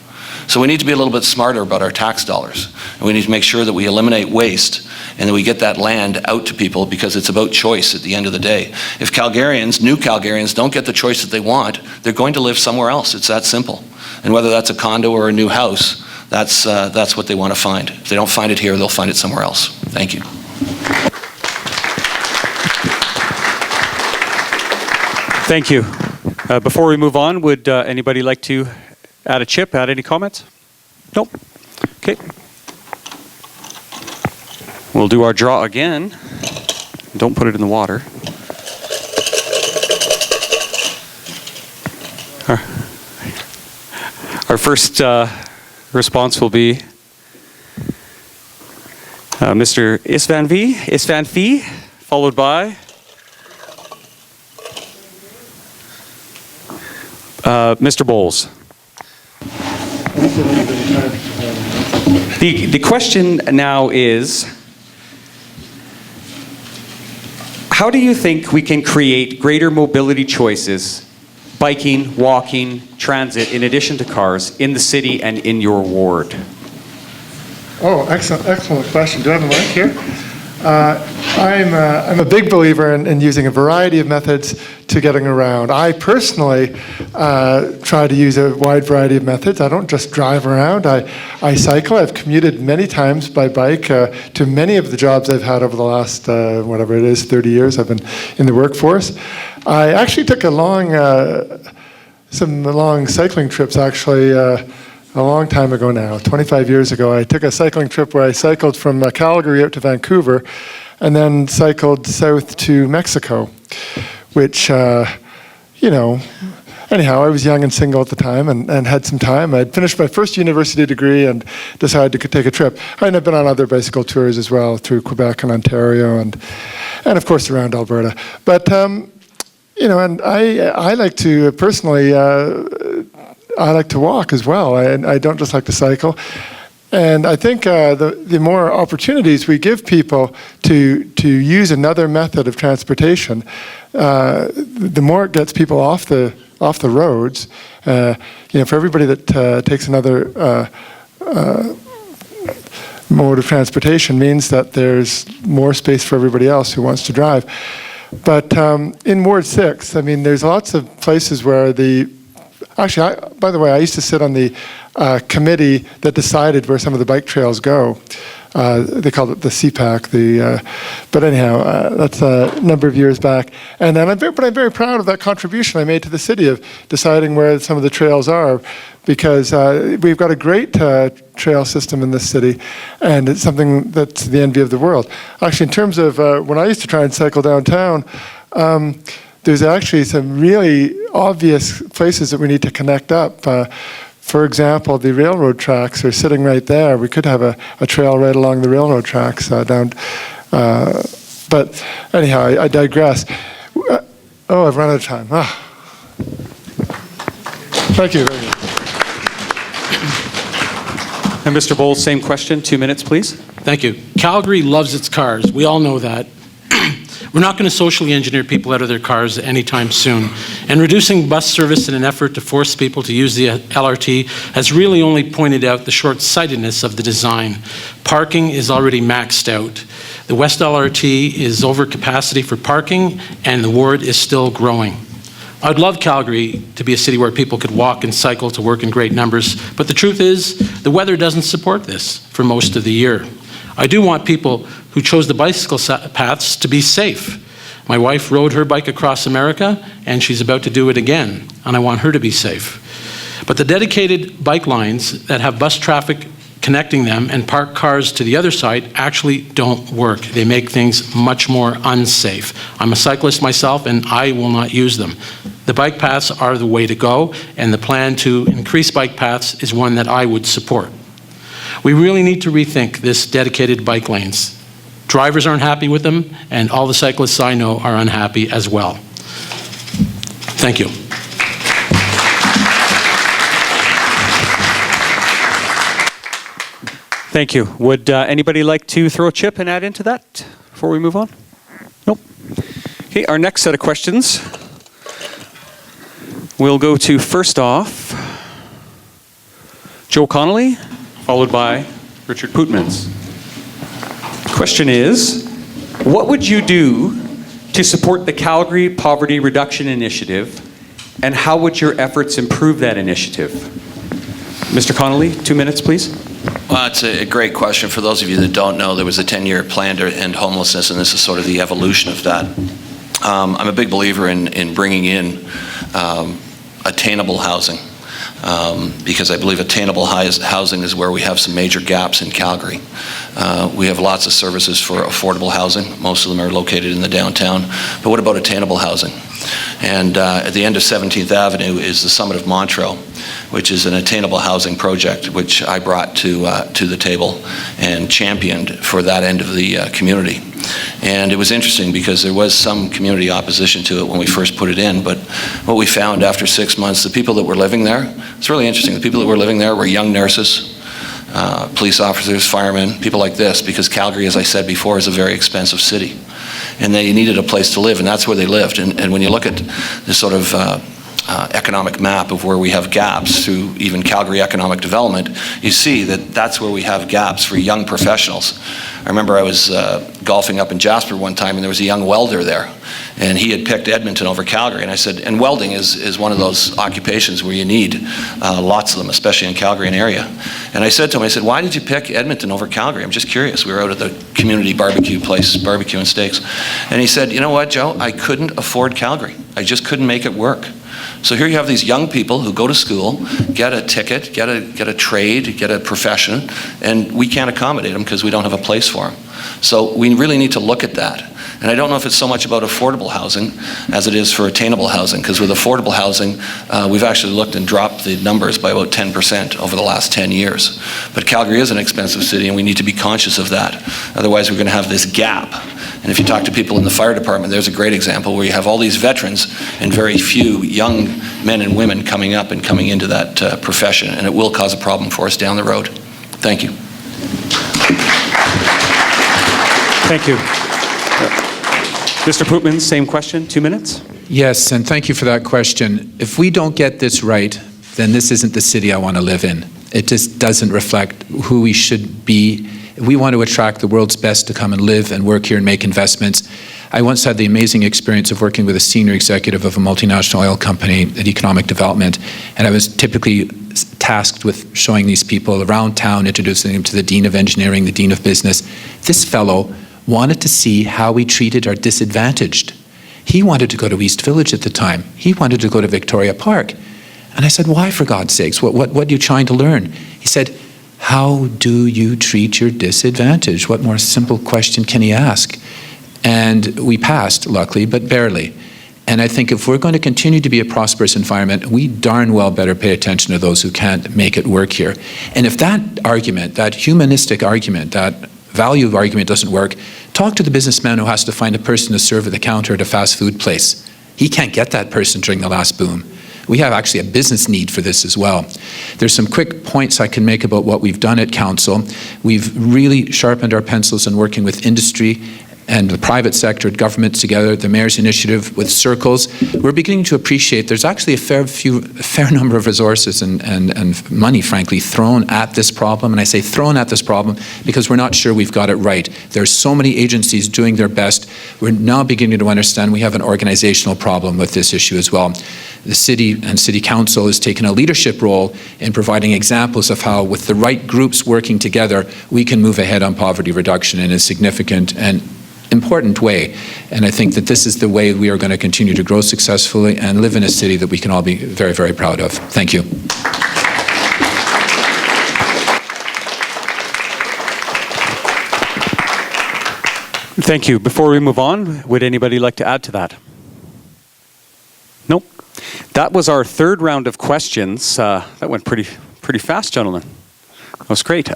So we need to be a little bit smarter about our tax dollars. And we need to make sure that we eliminate waste and that we get that land out to people, because it's about choice at the end of the day. If Calgarians, new Calgarians, don't get the choice that they want, they're going to live somewhere else. It's that simple. And whether that's a condo or a new house, that's what they want to find. If they don't find it here, they'll find it somewhere else. Thank you. Thank you. Before we move on, would anybody like to add a chip, add any comments? Nope. Okay. We'll do our draw again. Don't put it in the water. Our first response will be Mr. Istvanffy, followed by Mr. Bowles. The question now is, how do you think we can create greater mobility choices, biking, walking, transit, in addition to cars, in the city and in your ward? Oh, excellent question. Do I have a mic here? I'm a big believer in using a variety of methods to getting around. I personally try to use a wide variety of methods. I don't just drive around. I cycle. I've commuted many times by bike to many of the jobs I've had over the last, 30 years I've been in the workforce. I actually took some long cycling trips, actually, a long time ago now, 25 years ago. I took a cycling trip where I cycled from Calgary out to Vancouver and then cycled south to Mexico, which, anyhow, I was young and single at the time and had some time. I'd finished my first university degree and decided to take a trip. And I've been on other bicycle tours as well through Quebec and Ontario and of course around Alberta. But, and I like to personally, I like to walk as well. I don't just like to cycle. And I think the more opportunities we give people to use another method of transportation, the more it gets people off the roads. For everybody that takes another mode of transportation means that there's more space for everybody else who wants to drive. But in Ward 6, there's lots of places where by the way, I used to sit on the committee that decided where some of the bike trails go. They called it the CPAC. But anyhow, that's a number of years back. And then I'm very proud of that contribution I made to the city of deciding where some of the trails are, because we've got a great trail system in this city, and it's something that's the envy of the world. Actually, in terms of when I used to try and cycle downtown, there's actually some really obvious places that we need to connect up. For example, the railroad tracks are sitting right there. We could have a trail right along the railroad tracks down. But anyhow, I digress. I've run out of time. Thank you very much. And Mr. Bowles, same question, 2 minutes, please. Thank you. Calgary loves its cars. We all know that. We're not going to socially engineer people out of their cars anytime soon. And reducing bus service in an effort to force people to use the LRT has really only pointed out the short-sightedness of the design. Parking is already maxed out. The West LRT is over capacity for parking, and the ward is still growing. I'd love Calgary to be a city where people could walk and cycle to work in great numbers, but the truth is, the weather doesn't support this for most of the year. I do want people who chose the bicycle paths to be safe. My wife rode her bike across America, and she's about to do it again, and I want her to be safe. But the dedicated bike lines that have bus traffic connecting them and parked cars to the other side actually don't work. They make things much more unsafe. I'm a cyclist myself, and I will not use them. The bike paths are the way to go, and the plan to increase bike paths is one that I would support. We really need to rethink this dedicated bike lanes. Drivers aren't happy with them, and all the cyclists I know are unhappy as well. Thank you. Thank you. Would anybody like to throw a chip and add into that before we move on? Nope. Okay, our next set of questions. We'll go to, first off, Joe Connelly, followed by Richard Pootmans. Question is, what would you do to support the Calgary Poverty Reduction Initiative, and how would your efforts improve that initiative? Mr. Connelly, 2 minutes, please. Well, it's a great question. For those of you that don't know, there was a 10-year plan to end homelessness, and this is sort of the evolution of that. I'm a big believer in bringing in attainable housing. Because I believe attainable housing is where we have some major gaps in Calgary. We have lots of services for affordable housing. Most of them are located in the downtown. But what about attainable housing? And at the end of 17th Avenue is the Summit of Montreux, which is an attainable housing project, which I brought to the table and championed for that end of the community. And it was interesting because there was some community opposition to it when we first put it in, but what we found after 6 months, the people that were living there, it's really interesting, the people that were living there were young nurses, police officers, firemen, people like this, because Calgary, as I said before, is a very expensive city. And they needed a place to live, and that's where they lived. And when you look at the sort of economic map of where we have gaps through even Calgary economic development, you see that that's where we have gaps for young professionals. I remember I was golfing up in Jasper one time, and there was a young welder there, and he had picked Edmonton over Calgary. And I said, and welding is one of those occupations where you need lots of them, especially in Calgary and area. And I said to him, I said, why did you pick Edmonton over Calgary? I'm just curious. We were out at the community barbecue place, barbecue and steaks. And he said, you know what, Joe? I couldn't afford Calgary. I just couldn't make it work. So here you have these young people who go to school, get a ticket, get a trade, get a profession, and we can't accommodate them because we don't have a place for them. So we really need to look at that. And I don't know if it's so much about affordable housing as it is for attainable housing, because with affordable housing, we've actually looked and dropped the numbers by about 10% over the last 10 years. But Calgary is an expensive city, and we need to be conscious of that. Otherwise, we're going to have this gap. And if you talk to people in the fire department, there's a great example where you have all these veterans and very few young men and women coming up and coming into that profession, and it will cause a problem for us down the road. Thank you. Thank you. Mr. Pootmans, same question, 2 minutes. Yes, and thank you for that question. If we don't get this right, then this isn't the city I want to live in. It just doesn't reflect who we should be. We want to attract the world's best to come and live and work here and make investments. I once had the amazing experience of working with a senior executive of a multinational oil company at economic development, and I was typically tasked with showing these people around town, introducing them to the Dean of Engineering, the Dean of Business. This fellow wanted to see how we treated our disadvantaged. He wanted to go to East Village at the time. He wanted to go to Victoria Park. And I said, why, for God's sakes? What are you trying to learn? He said, how do you treat your disadvantage? What more simple question can he ask? And we passed, luckily, but barely. And I think if we're going to continue to be a prosperous environment, we darn well better pay attention to those who can't make it work here. And if that argument, that humanistic argument, that value argument doesn't work, talk to the businessman who has to find a person to serve at the counter at a fast food place. He can't get that person during the last boom. We have actually a business need for this as well. There's some quick points I can make about what we've done at council. We've really sharpened our pencils in working with industry and the private sector, government together, the Mayor's initiative with circles. We're beginning to appreciate there's actually a fair number of resources and money, frankly, thrown at this problem. And I say thrown at this problem because we're not sure we've got it right. There's so many agencies doing their best. We're now beginning to understand we have an organizational problem with this issue as well. The city and city council has taken a leadership role in providing examples of how, with the right groups working together, we can move ahead on poverty reduction in a significant and important way. And I think that this is the way we are going to continue to grow successfully and live in a city that we can all be very, very proud of. Thank you. Thank you. Before we move on, would anybody like to add to that? Nope. That was our third round of questions. That went pretty fast, gentlemen. That was great.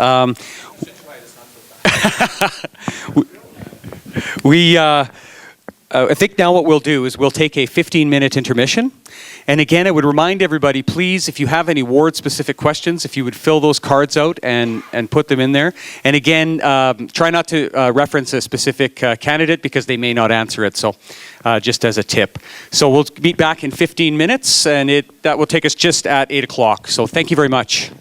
I think now what we'll do is we'll take a 15-minute intermission. And again, I would remind everybody, please, if you have any ward-specific questions, if you would fill those cards out and put them in there. And again, try not to reference a specific candidate because they may not answer it. So just as a tip. So we'll meet back in 15 minutes, and that will take us just at 8 o'clock. So thank you very much.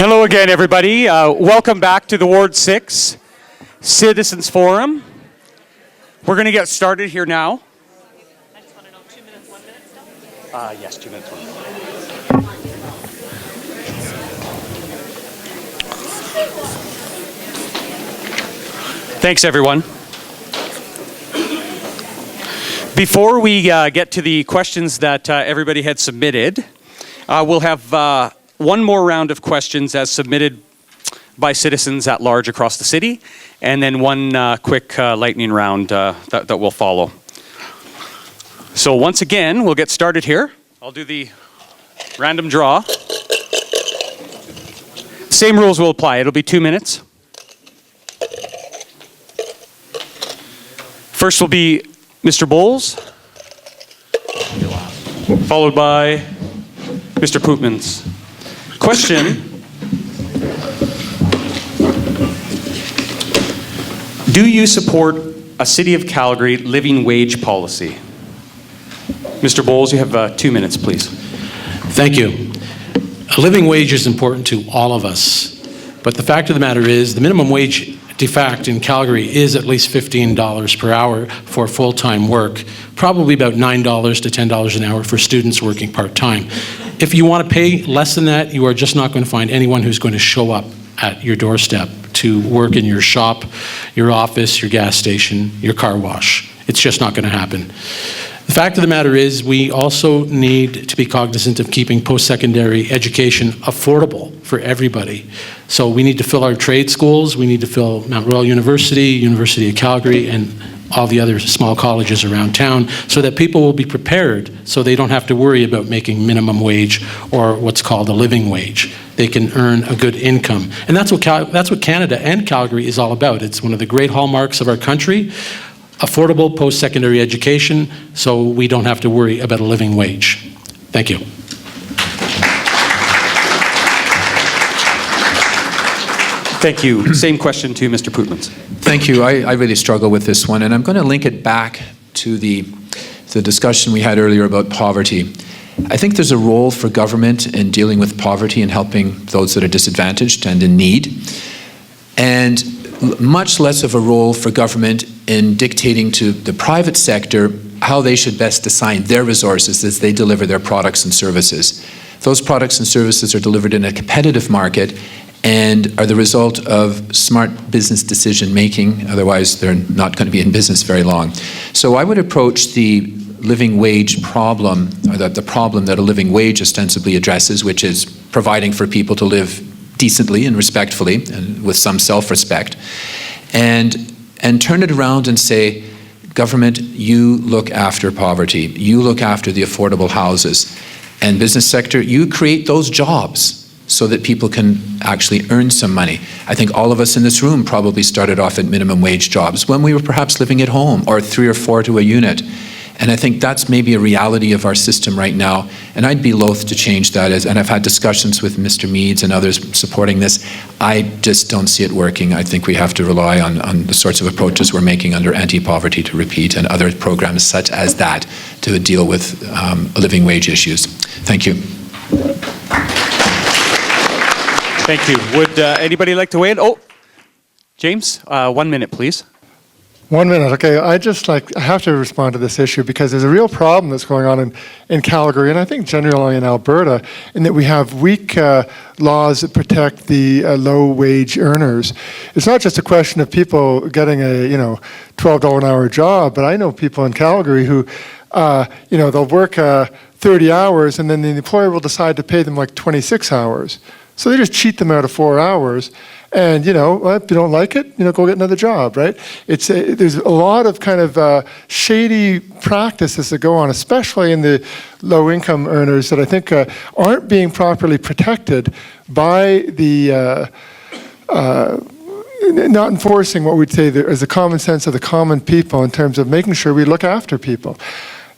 Hello again, everybody. Welcome back to the Ward 6 Citizens Forum. We're going to get started here now. I just want to know 2 minutes, 1 minute stuff? Yes, 2 minutes, 1 minute. Thanks, everyone. Before we get to the questions that everybody had submitted, we'll have one more round of questions as submitted by citizens at large across the city, and then one quick lightning round that will follow. So once again, we'll get started here. I'll do the random draw. Same rules will apply. It'll be 2 minutes. First will be Mr. Bowles, followed by Mr. Pootmans. Question: do you support a City of Calgary living wage policy? Mr. Bowles, you have 2 minutes, please. Thank you. A living wage is important to all of us, but the fact of the matter is the minimum wage de facto in Calgary is at least $15 per hour for full-time work, probably about $9 to $10 an hour for students working part-time. If you want to pay less than that, you are just not going to find anyone who's going to show up at your doorstep to work in your shop, your office, your gas station, your car wash. It's just not going to happen. The fact of the matter is we also need to be cognizant of keeping post-secondary education affordable for everybody. So we need to fill our trade schools, we need to fill Mount Royal University, University of Calgary, and all the other small colleges around town so that people will be prepared so they don't have to worry about making minimum wage or what's called a living wage. They can earn a good income. And that's what Canada and Calgary is all about. It's one of the great hallmarks of our country. Affordable post-secondary education so we don't have to worry about a living wage. Thank you. Thank you. Same question to Mr. Pootmans. Thank you. I really struggle with this one, and I'm going to link it back to the discussion we had earlier about poverty. I think there's a role for government in dealing with poverty and helping those that are disadvantaged and in need, and much less of a role for government in dictating to the private sector how they should best assign their resources as they deliver their products and services. Those products and services are delivered in a competitive market and are the result of smart business decision making, otherwise they're not going to be in business very long. So I would approach the living wage problem, or the problem that a living wage ostensibly addresses, which is providing for people to live decently and respectfully and with some self-respect, and turn it around and say, government, you look after poverty, you look after the affordable houses, and business sector, you create those jobs so that people can actually earn some money. I think all of us in this room probably started off at minimum wage jobs when we were perhaps living at home, or 3 or 4 to a unit. And I think that's maybe a reality of our system right now, and I'd be loath to change that. And I've had discussions with Mr. Meads and others supporting this. I just don't see it working. I think we have to rely on the sorts of approaches we're making under Anti-Poverty to Repeat and other programs such as that to deal with living wage issues. Thank you. Thank you. Would anybody like to weigh in? Oh, James, 1 minute, please. 1 minute, okay. I have to respond to this issue because there's a real problem that's going on in Calgary, and I think generally in Alberta, in that we have weak laws that protect the low-wage earners. It's not just a question of people getting a $12 an hour job, but I know people in Calgary who, they'll work 30 hours, and then the employer will decide to pay them like 26 hours. So they just cheat them out of 4 hours. And, if you don't like it, go get another job, right? There's a lot of kind of shady practices that go on, especially in the low-income earners that I think aren't being properly protected by the not enforcing what we'd say is the common sense of the common people in terms of making sure we look after people.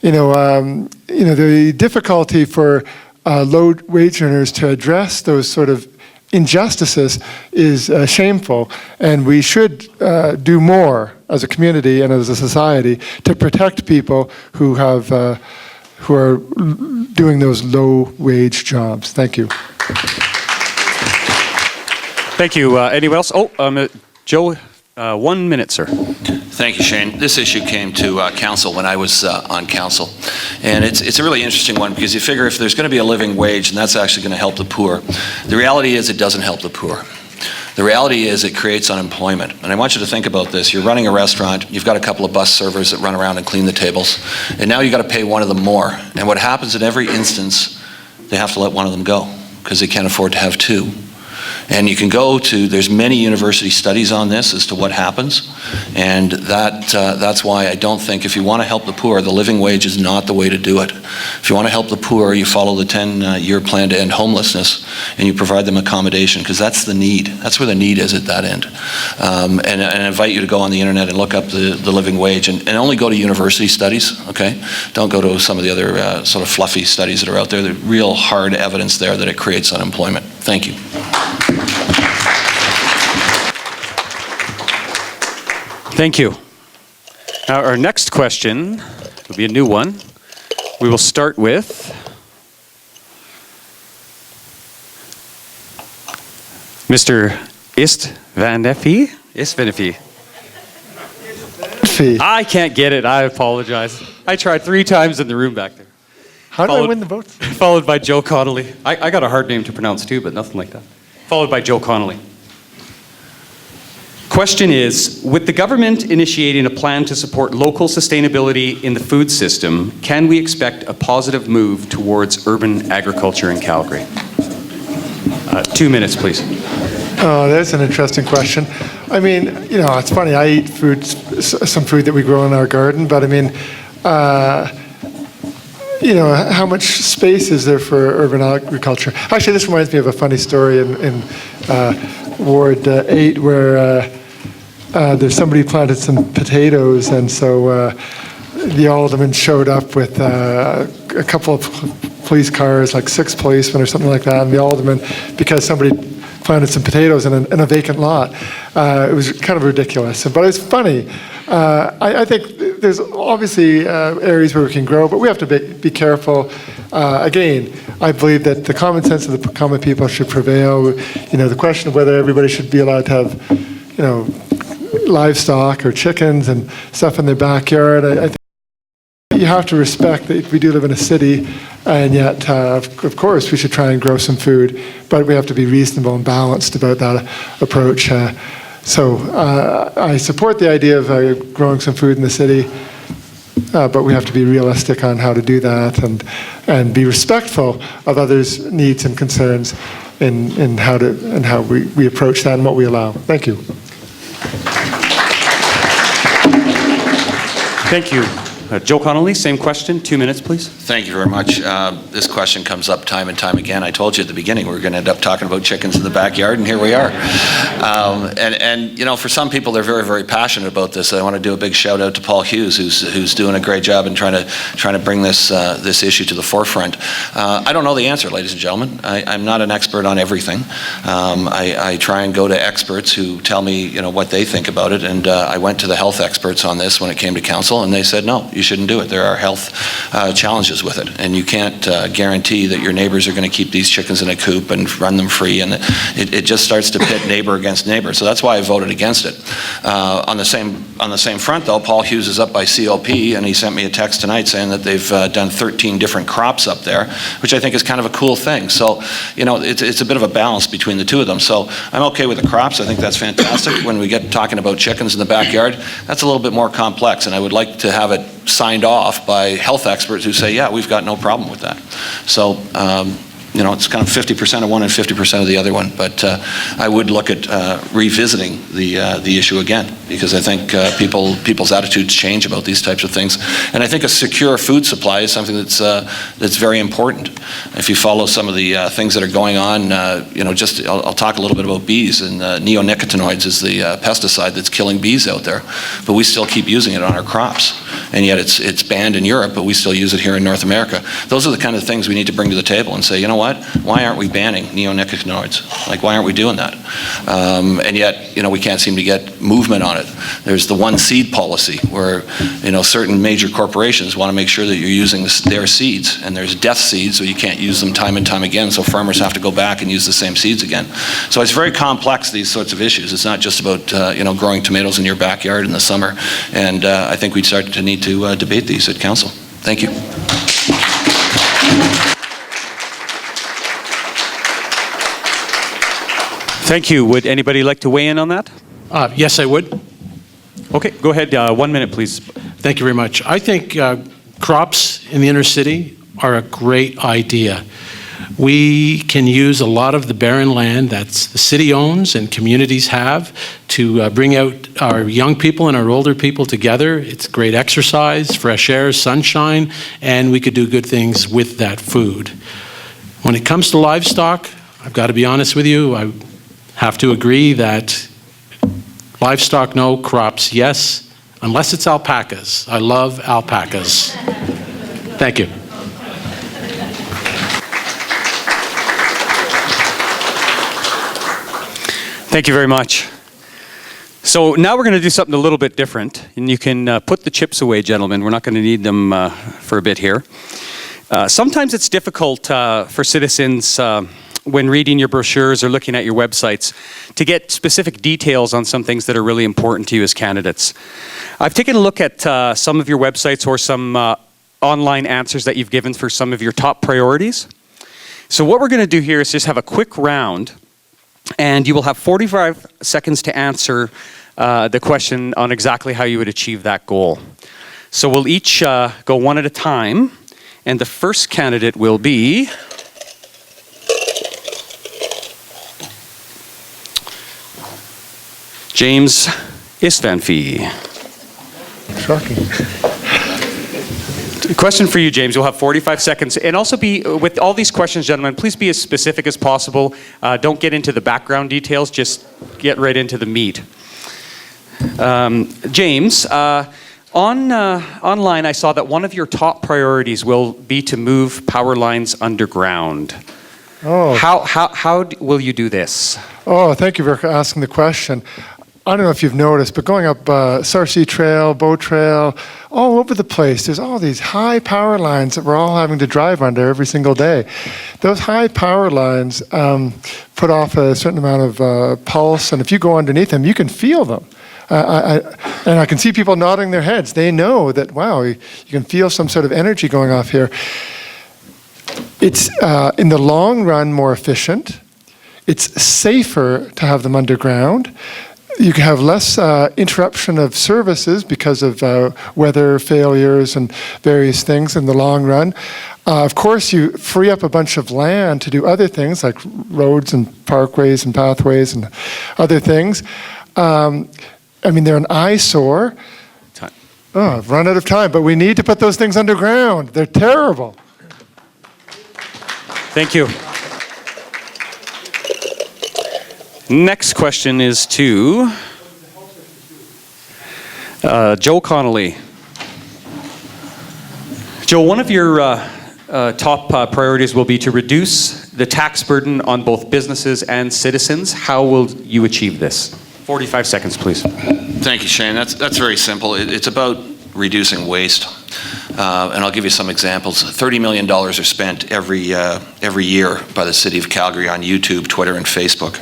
The difficulty for low-wage earners to address those sort of injustices is shameful, and we should do more as a community and as a society to protect people who are doing those low-wage jobs. Thank you. Thank you. Anyone else? Joe, 1 minute, sir. Thank you, Shane. This issue came to council when I was on council, and it's a really interesting one because you figure if there's going to be a living wage, and that's actually going to help the poor. The reality is it doesn't help the poor. The reality is it creates unemployment. And I want you to think about this. You're running a restaurant, you've got a couple of bus servers that run around and clean the tables, and now you've got to pay one of them more. And what happens in every instance, they have to let one of them go because they can't afford to have two. And you can go to, there's many university studies on this as to what happens, and that's why I don't think if you want to help the poor, the living wage is not the way to do it. If you want to help the poor, you follow the 10-year plan to end homelessness, and you provide them accommodation, because that's the need. That's where the need is at that end. And I invite you to go on the internet and look up the living wage, and only go to university studies, okay? Don't go to some of the other sort of fluffy studies that are out there. There's real hard evidence there that it creates unemployment. Thank you. Thank you. Now, our next question will be a new one. We will start with Mr. Istvanffy. Istvanffy. I can't get it. I apologize. I tried 3 times in the room back there. How did I win the vote? Followed by Joe Connelly. I got a hard name to pronounce too, but nothing like that. Followed by Joe Connelly. Question is, with the government initiating a plan to support local sustainability in the food system, can we expect a positive move towards urban agriculture in Calgary? 2 minutes, please. Oh, that's an interesting question. I mean, you know, it's funny, I eat food, some food that we grow in our garden, but I mean, you know, how much space is there for urban agriculture? Actually, this reminds me of a funny story in Ward 8 where there's somebody who planted some potatoes, and so the alderman showed up with a couple of police cars, like 6 policemen or something like that, and the alderman, because somebody planted some potatoes in a vacant lot, it was kind of ridiculous, but it was funny. I think there's obviously areas where we can grow, but we have to be careful. Again, I believe that the common sense of the common people should prevail. You know, the question of whether everybody should be allowed to have, you know, livestock or chickens and stuff in their backyard. I think you have to respect that we do live in a city, and yet, of course, we should try and grow some food, but we have to be reasonable and balanced about that approach. So I support the idea of growing some food in the city, but we have to be realistic on how to do that and be respectful of others' needs and concerns in how we approach that and what we allow. Thank you. Thank you. Joe Connelly, same question, 2 minutes, please. Thank you very much. This question comes up time and time again. I told you at the beginning we were going to end up talking about chickens in the backyard, and here we are. And you know, for some people, they're very, very passionate about this. I want to do a big shout out to Paul Hughes, who's doing a great job in trying to bring this issue to the forefront. I don't know the answer, ladies and gentlemen. I'm not an expert on everything. I try and go to experts who tell me, you know, what they think about it. And I went to the health experts on this when it came to council, and they said, no, you shouldn't do it. There are health challenges with it, and you can't guarantee that your neighbors are going to keep these chickens in a coop and run them free, and it just starts to pit neighbor against neighbor. So that's why I voted against it. On the same front, though, Paul Hughes is up by COP, and he sent me a text tonight saying that they've done 13 different crops up there, which I think is kind of a cool thing. So, you know, it's a bit of a balance between the two of them. So I'm okay with the crops. I think that's fantastic. When we get talking about chickens in the backyard, that's a little bit more complex, and I would like to have it signed off by health experts who say, yeah, we've got no problem with that. So, you know, it's kind of 50% of one and 50% of the other one. But I would look at revisiting the issue again, because I think people's attitudes change about these types of things. And I think a secure food supply is something that's very important. If you follow some of the things that are going on, you know, I'll talk a little bit about bees. And neonicotinoids is the pesticide that's killing bees out there. But we still keep using it on our crops. And yet it's banned in Europe, but we still use it here in North America. Those are the kind of things we need to bring to the table and say, you know what? Why aren't we banning neonicotinoids? Like, why aren't we doing that? And yet, we can't seem to get movement on it. There's the one seed policy where, certain major corporations want to make sure that you're using their seeds, and there's death seeds, so you can't use them time and time again, so farmers have to go back and use the same seeds again. So it's very complex, these sorts of issues. It's not just about, growing tomatoes in your backyard in the summer, and I think we'd start to need to debate these at council. Thank you. Thank you. Would anybody like to weigh in on that? Yes, I would. Okay, go ahead. 1 minute, please. Thank you very much. I think crops in the inner city are a great idea. We can use a lot of the barren land that the city owns and communities have to bring out our young people and our older people together. It's great exercise, fresh air, sunshine, and we could do good things with that food. When it comes to livestock, I've got to be honest with you, I have to agree that livestock, no, crops, yes, unless it's alpacas. I love alpacas. Thank you. Thank you very much. So now we're going to do something a little bit different, and you can put the chips away, gentlemen. We're not going to need them for a bit here. Sometimes it's difficult for citizens when reading your brochures or looking at your websites to get specific details on some things that are really important to you as candidates. I've taken a look at some of your websites or some online answers that you've given for some of your top priorities. So what we're going to do here is just have a quick round, and you will have 45 seconds to answer the question on exactly how you would achieve that goal. So we'll each go one at a time, and the first candidate will be James Istvanffy. Shocking. Question for you, James. You'll have 45 seconds. And also be, with all these questions, gentlemen, please be as specific as possible. Don't get into the background details. Just get right into the meat. James, online I saw that one of your top priorities will be to move power lines underground. Oh. How will you do this? Oh, thank you for asking the question. I don't know if you've noticed, but going up Sarcee Trail, Bow Trail, all over the place, there's all these high power lines that we're all having to drive under every single day. Those high power lines put off a certain amount of pulse, and if you go underneath them, you can feel them. And I can see people nodding their heads. They know that, wow, you can feel some sort of energy going off here. It's, in the long run, more efficient. It's safer to have them underground. You can have less interruption of services because of weather failures and various things in the long run. Of course, you free up a bunch of land to do other things like roads and parkways and pathways and other things. I mean, they're an eyesore. Oh, I've run out of time, but we need to put those things underground. They're terrible. Thank you. Next question is to Joe Connelly. Joe, one of your top priorities will be to reduce the tax burden on both businesses and citizens. How will you achieve this? 45 seconds, please. Thank you, Shane. That's very simple. It's about reducing waste. And I'll give you some examples. $30 million are spent every year by the City of Calgary on YouTube, Twitter, and Facebook.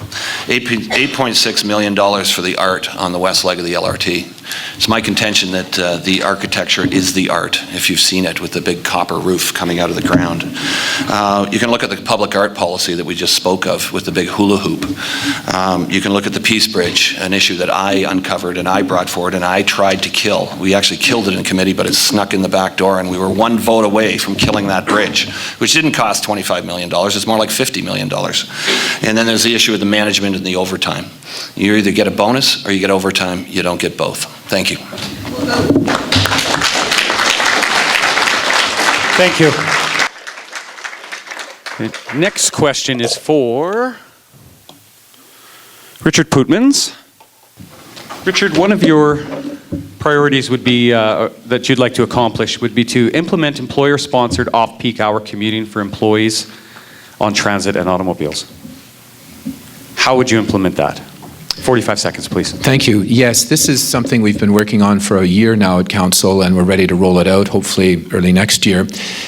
$8.6 million for the art on the west leg of the LRT. It's my contention that the architecture is the art, if you've seen it, with the big copper roof coming out of the ground. You can look at the public art policy that we just spoke of with the big hula hoop. You can look at the Peace Bridge, an issue that I uncovered and I brought forward and I tried to kill. We actually killed it in committee, but it snuck in the back door, and we were one vote away from killing that bridge, which didn't cost $25 million. It's more like $50 million. And then there's the issue of the management and the overtime. You either get a bonus or you get overtime. You don't get both. Thank you. Thank you. The next question is for Richard Pootmans. Richard, one of your priorities would be, that you'd like to accomplish, would be to implement employer-sponsored off-peak hour commuting for employees on transit and automobiles. How would you implement that? 45 seconds, please. Thank you. Yes, this is something we've been working on for a year now at Council, and we're ready to roll it out, hopefully early next year.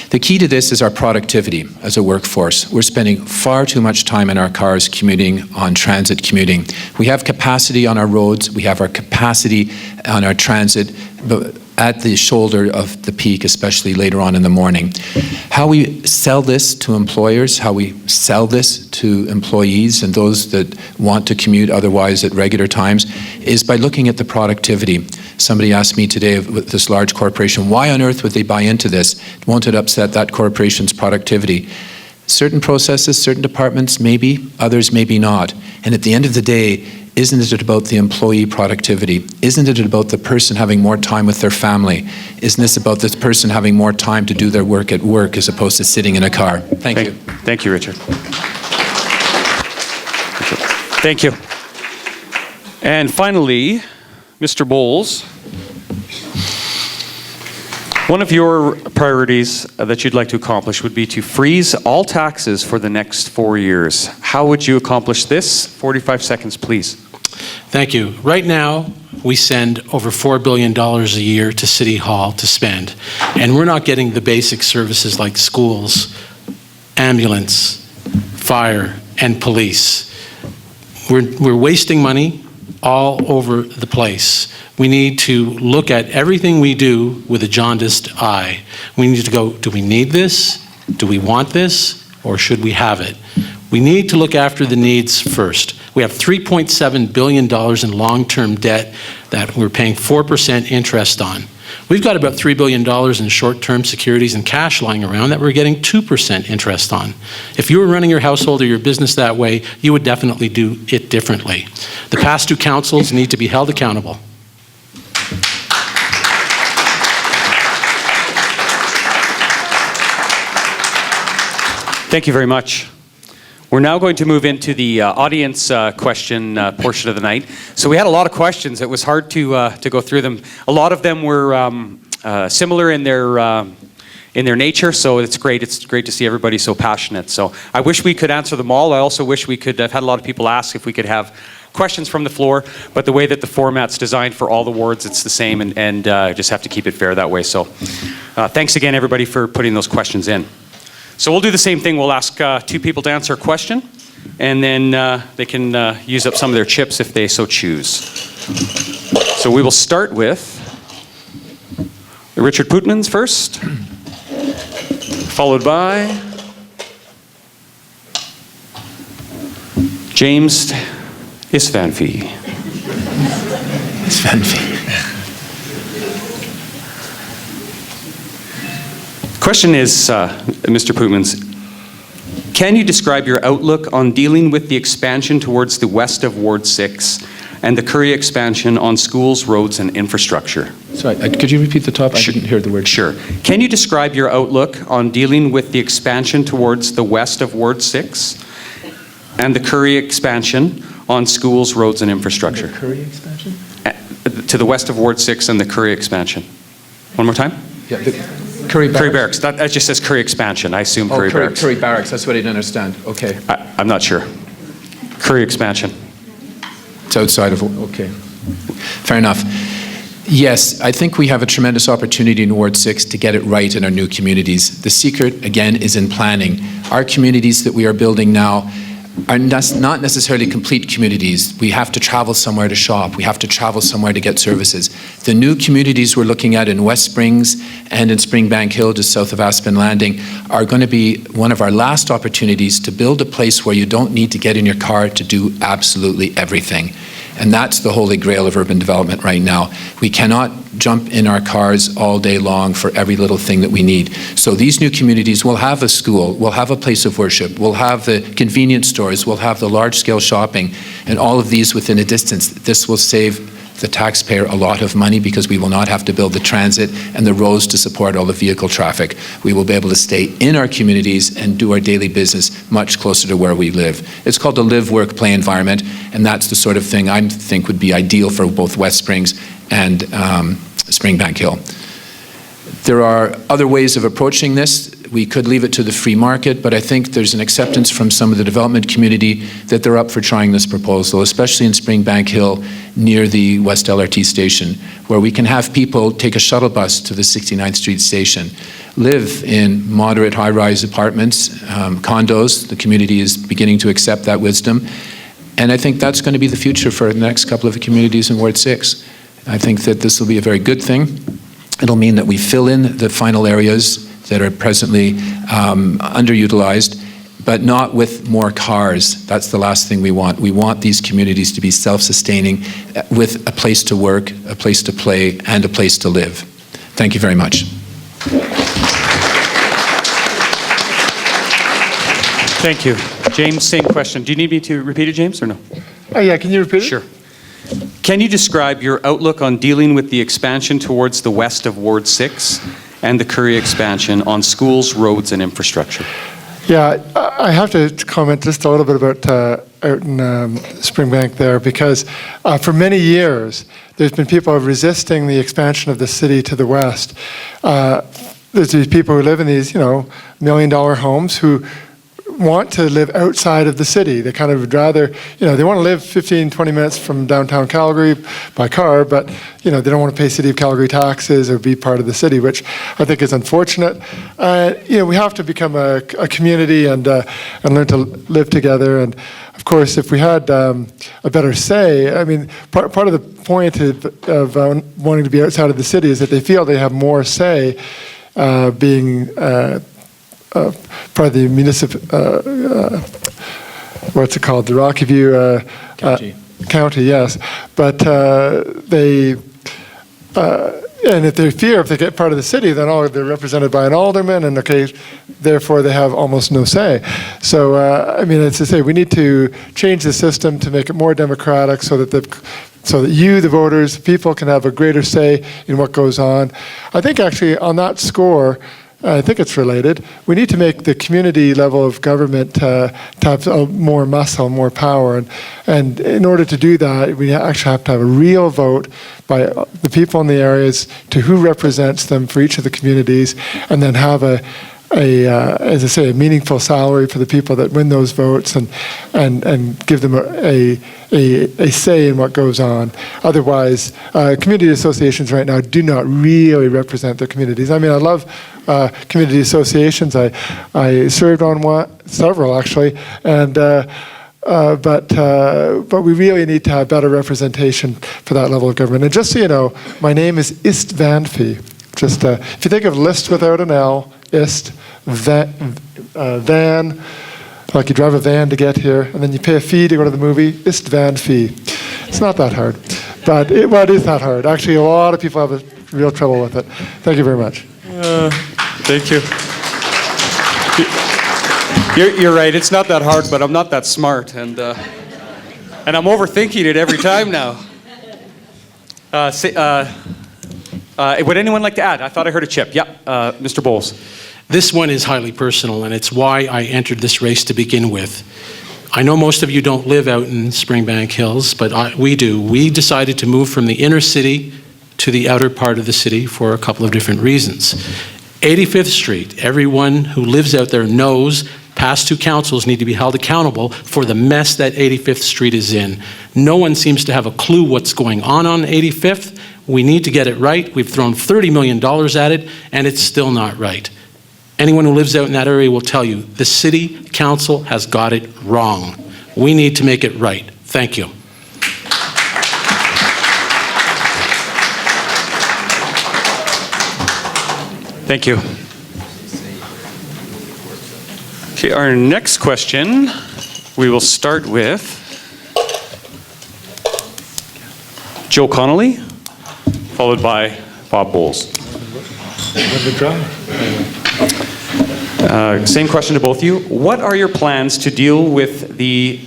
The key to this is our productivity as a workforce. We're spending far too much time in our cars commuting, on transit commuting. We have capacity on our roads, we have our capacity on our transit, but at the shoulder of the peak, especially later on in the morning. How we sell this to employers, how we sell this to employees and those that want to commute otherwise at regular times, is by looking at the productivity. Somebody asked me today with this large corporation, why on earth would they buy into this? Won't it upset that corporation's productivity? Certain processes, certain departments, maybe, others maybe not. And at the end of the day, isn't it about the employee productivity? Isn't it about the person having more time with their family? Isn't this about this person having more time to do their work at work as opposed to sitting in a car? Thank you. Thank you, Richard. Thank you. And finally, Mr. Bowles, one of your priorities that you'd like to accomplish would be to freeze all taxes for the next 4 years. How would you accomplish this? 45 seconds, please. Thank you. Right now, we send over $4 billion a year to City Hall to spend, and we're not getting the basic services like schools, ambulance, fire, and police. We're wasting money all over the place. We need to look at everything we do with a jaundiced eye. We need to go, do we need this? Do we want this? Or should we have it? We need to look after the needs first. We have $3.7 billion in long-term debt that we're paying 4% interest on. We've got about $3 billion in short-term securities and cash lying around that we're getting 2% interest on. If you were running your household or your business that way, you would definitely do it differently. The past two councils need to be held accountable. Thank you very much. We're now going to move into the audience question portion of the night. So we had a lot of questions. It was hard to go through them. A lot of them were similar in their nature, so it's great. It's great to see everybody so passionate. So I wish we could answer them all. I also wish we could. I've had a lot of people ask if we could have questions from the floor, but the way that the format's designed for all the wards, it's the same, and just have to keep it fair that way. So thanks again, everybody, for putting those questions in. So we'll do the same thing. We'll ask two people to answer a question, and then they can use up some of their chips if they so choose. So we will start with Richard Pootmans first, followed by James Istvanffy. Istvanffy. Question is, Mr. Pootmans, can you describe your outlook on dealing with the expansion towards the west of Ward 6 and the Currie expansion on schools, roads, and infrastructure? Sorry, could you repeat the top? I didn't hear the word. Sure. Can you describe your outlook on dealing with the expansion towards the west of Ward 6 and the Currie expansion on schools, roads, and infrastructure? The Currie expansion? To the west of Ward 6 and the Currie expansion. One more time? Yeah, the Currie Barracks. Currie Barracks. That just says Currie expansion. I assume Currie Barracks. Currie Barracks. That's what I didn't understand. Okay. I'm not sure. Currie expansion. It's outside of, okay. Fair enough. Yes, I think we have a tremendous opportunity in Ward 6 to get it right in our new communities. The secret, again, is in planning. Our communities that we are building now are not necessarily complete communities. We have to travel somewhere to shop. We have to travel somewhere to get services. The new communities we're looking at in West Springs and in Springbank Hill, just south of Aspen Landing, are going to be one of our last opportunities to build a place where you don't need to get in your car to do absolutely everything. And that's the holy grail of urban development right now. We cannot jump in our cars all day long for every little thing that we need. So these new communities will have a school, will have a place of worship, will have the convenience stores, will have the large-scale shopping, and all of these within a distance. This will save the taxpayer a lot of money because we will not have to build the transit and the roads to support all the vehicle traffic. We will be able to stay in our communities and do our daily business much closer to where we live. It's called a live, work, play environment, and that's the sort of thing I think would be ideal for both West Springs and Springbank Hill. There are other ways of approaching this. We could leave it to the free market, but I think there's an acceptance from some of the development community that they're up for trying this proposal, especially in Springbank Hill near the West LRT station, where we can have people take a shuttle bus to the 69th Street station, live in moderate high-rise apartments, condos. The community is beginning to accept that wisdom. And I think that's going to be the future for the next couple of communities in Ward 6. I think that this will be a very good thing. It'll mean that we fill in the final areas that are presently underutilized, but not with more cars. That's the last thing we want. We want these communities to be self-sustaining with a place to work, a place to play, and a place to live. Thank you very much. Thank you. James, same question. Do you need me to repeat it, James, or no? Oh, yeah, can you repeat it? Sure. Can you describe your outlook on dealing with the expansion towards the west of Ward 6 and the Currie expansion on schools, roads, and infrastructure? Yeah, I have to comment just a little bit about out in Springbank there, because for many years there's been people resisting the expansion of the city to the west. There's these people who live in these, million-dollar homes who want to live outside of the city. They kind of would rather, they want to live 15, 20 minutes from downtown Calgary by car, but, they don't want to pay City of Calgary taxes or be part of the city, which I think is unfortunate. We have to become a community and learn to live together. And of course, if we had a better say, part of the point of wanting to be outside of the city is that they feel they have more say being part of the municipal, what's it called? The Rockview County, yes. But and if they fear if they get part of the city, then they're represented by an alderman, and therefore they have almost no say. So, it's to say we need to change the system to make it more democratic, so that the voters, people, can have a greater say in what goes on. I think actually on that score, I think it's related. We need to make the community level of government to have more muscle, more power. And in order to do that, we actually have to have a real vote by the people in the areas to who represents them for each of the communities, and then have as I say, a meaningful salary for the people that win those votes, and give them a say in what goes on. Otherwise, community associations right now do not really represent their communities. I love community associations. I served on several actually, and but we really need to have better representation for that level of government. And just so you know, my name is Istvanffy. Just if you think of list without an L, van, like you drive a van to get here, and then you pay a fee to go to the movie, Istvanffy. It's not that hard, but it is that hard. Actually, a lot of people have real trouble with it. Thank you very much. Thank you. You're right, it's not that hard, but I'm not that smart, and I'm overthinking it every time now. Would anyone like to add? I thought I heard a chip. Yeah, Mr. Bowles. This one is highly personal, and it's why I entered this race to begin with. I know most of you don't live out in Springbank Hills, but we do. We decided to move from the inner city to the outer part of the city for a couple of different reasons. 85th Street, everyone who lives out there knows past two councils need to be held accountable for the mess that 85th Street is in. No one seems to have a clue what's going on 85th. We need to get it right. We've thrown $30 million at it, and it's still not right. Anyone who lives out in that area will tell you the city council has got it wrong. We need to make it right. Thank you. Thank you. Okay, our next question, we will start with Joe Connelly, followed by Bob Bowles. Same question to both of you. What are your plans to deal with the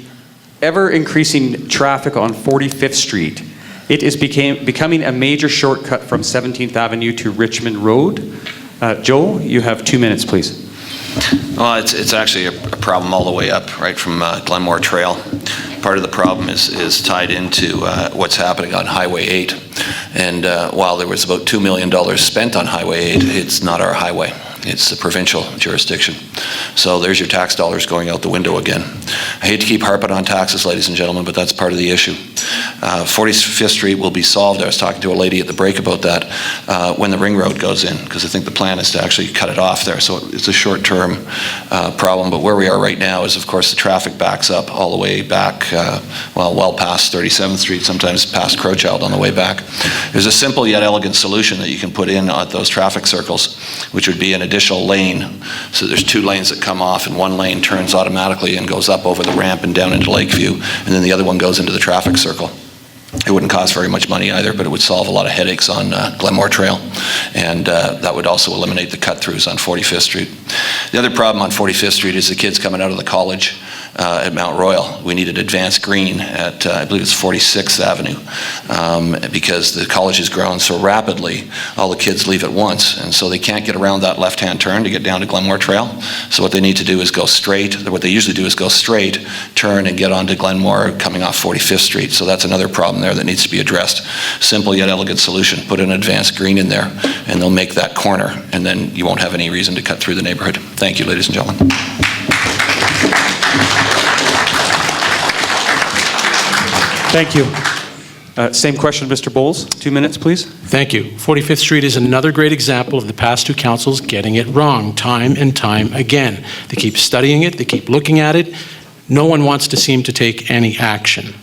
ever-increasing traffic on 45th Street? It is becoming a major shortcut from 17th Avenue to Richmond Road. Joe, you have 2 minutes, please. Well, it's actually a problem all the way up, right from Glenmore Trail. Part part of the problem is tied into what's happening on Highway 8. And while there was about $2 million spent on Highway 8, it's not our highway. It's the provincial jurisdiction. So there's your tax dollars going out the window again. I hate to keep harping on taxes, ladies and gentlemen, but that's part of the issue. 45th Street will be solved. I was talking to a lady at the break about that when the ring road goes in, because I think the plan is to actually cut it off there. So it's a short-term problem. But where we are right now is, of course, the traffic backs up all the way back, well past 37th Street, sometimes past Crowchild on the way back. There's a simple yet elegant solution that you can put in at those traffic circles, which would be an additional lane. So there's 2 lanes that come off, and 1 lane turns automatically and goes up over the ramp and down into Lakeview, and then the other one goes into the traffic circle. It wouldn't cost very much money either, but it would solve a lot of headaches on Glenmore Trail, and that would also eliminate the cut-throughs on 45th Street. The other problem on 45th Street is the kids coming out of the college at Mount Royal. We need an advanced green at, I believe it's 46th Avenue, because the college has grown so rapidly, all the kids leave at once, and so they can't get around that left-hand turn to get down to Glenmore Trail. So what they need to do is go straight. What they usually do is go straight, turn, and get onto Glenmore coming off 45th Street. So that's another problem there that needs to be addressed. Simple yet elegant solution. Put an advanced green in there, and they'll make that corner, and then you won't have any reason to cut through the neighborhood. Thank you, ladies and gentlemen. Thank you. Same question, Mr. Bowles. 2 minutes, please. Thank you. 45th Street is another great example of the past 2 councils getting it wrong time and time again. They keep studying it, they keep looking at it. No one wants to seem to take any action.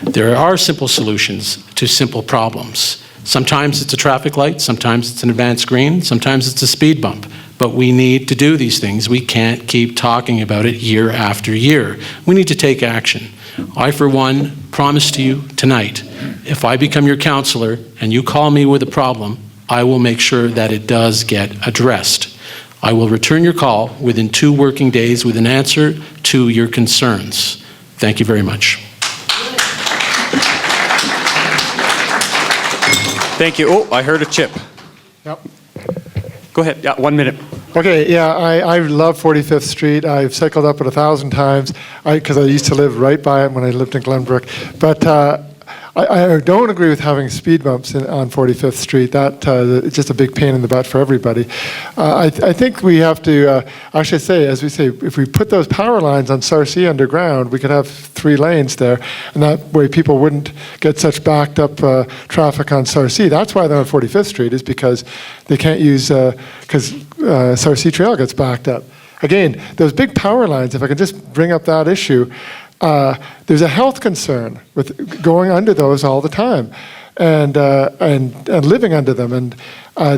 There are simple solutions to simple problems. Sometimes it's a traffic light, sometimes it's an advanced green, sometimes it's a speed bump. But we need to do these things. We can't keep talking about it year after year. We need to take action. I, for one, promise to you tonight, if I become your counselor and you call me with a problem, I will make sure that it does get addressed. I will return your call within 2 working days with an answer to your concerns. Thank you very much. Thank you. Oh, I heard a chip. Yep. Go ahead. Yeah, 1 minute. Okay, yeah, I love 45th Street. I've cycled up it 1,000 times because I used to live right by it when I lived in Glenbrook. But I don't agree with having speed bumps on 45th Street. It's just a big pain in the butt for everybody. I think we have to actually say, as we say, if we put those power lines on Sarcee underground, we could have 3 lanes there, and that way people wouldn't get such backed up traffic on Sarcee. That's why they're on 45th Street, is because they can't use, because Sarcee Trail gets backed up. Again, those big power lines, if I could just bring up that issue, there's a health concern with going under those all the time and living under them. And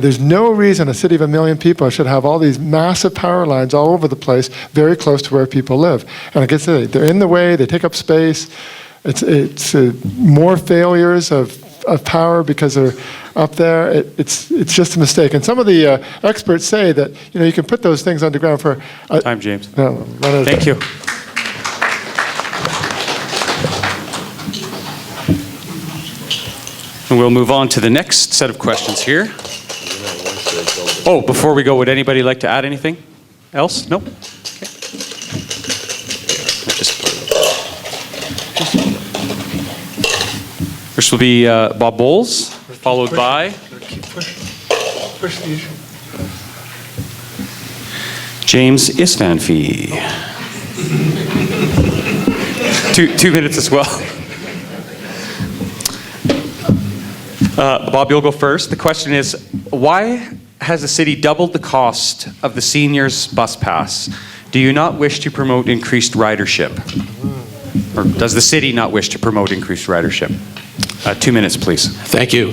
there's no reason a city of 1 million people should have all these massive power lines all over the place, very close to where people live. And I guess they're in the way, they take up space. It's more failures of power because they're up there. It's just a mistake. And some of the experts say that you can put those things underground for... Time, James. No, Thank you. And we'll move on to the next set of questions here. Oh, before we go, would anybody like to add anything else? No? Okay. First will be Bob Bowles, followed by James Istvanffy. 2 minutes as well. Bob, you'll go first. The question is, why has the city doubled the cost of the seniors bus pass? Do you not wish to promote increased ridership? Or does the city not wish to promote increased ridership? 2 minutes, please. Thank you.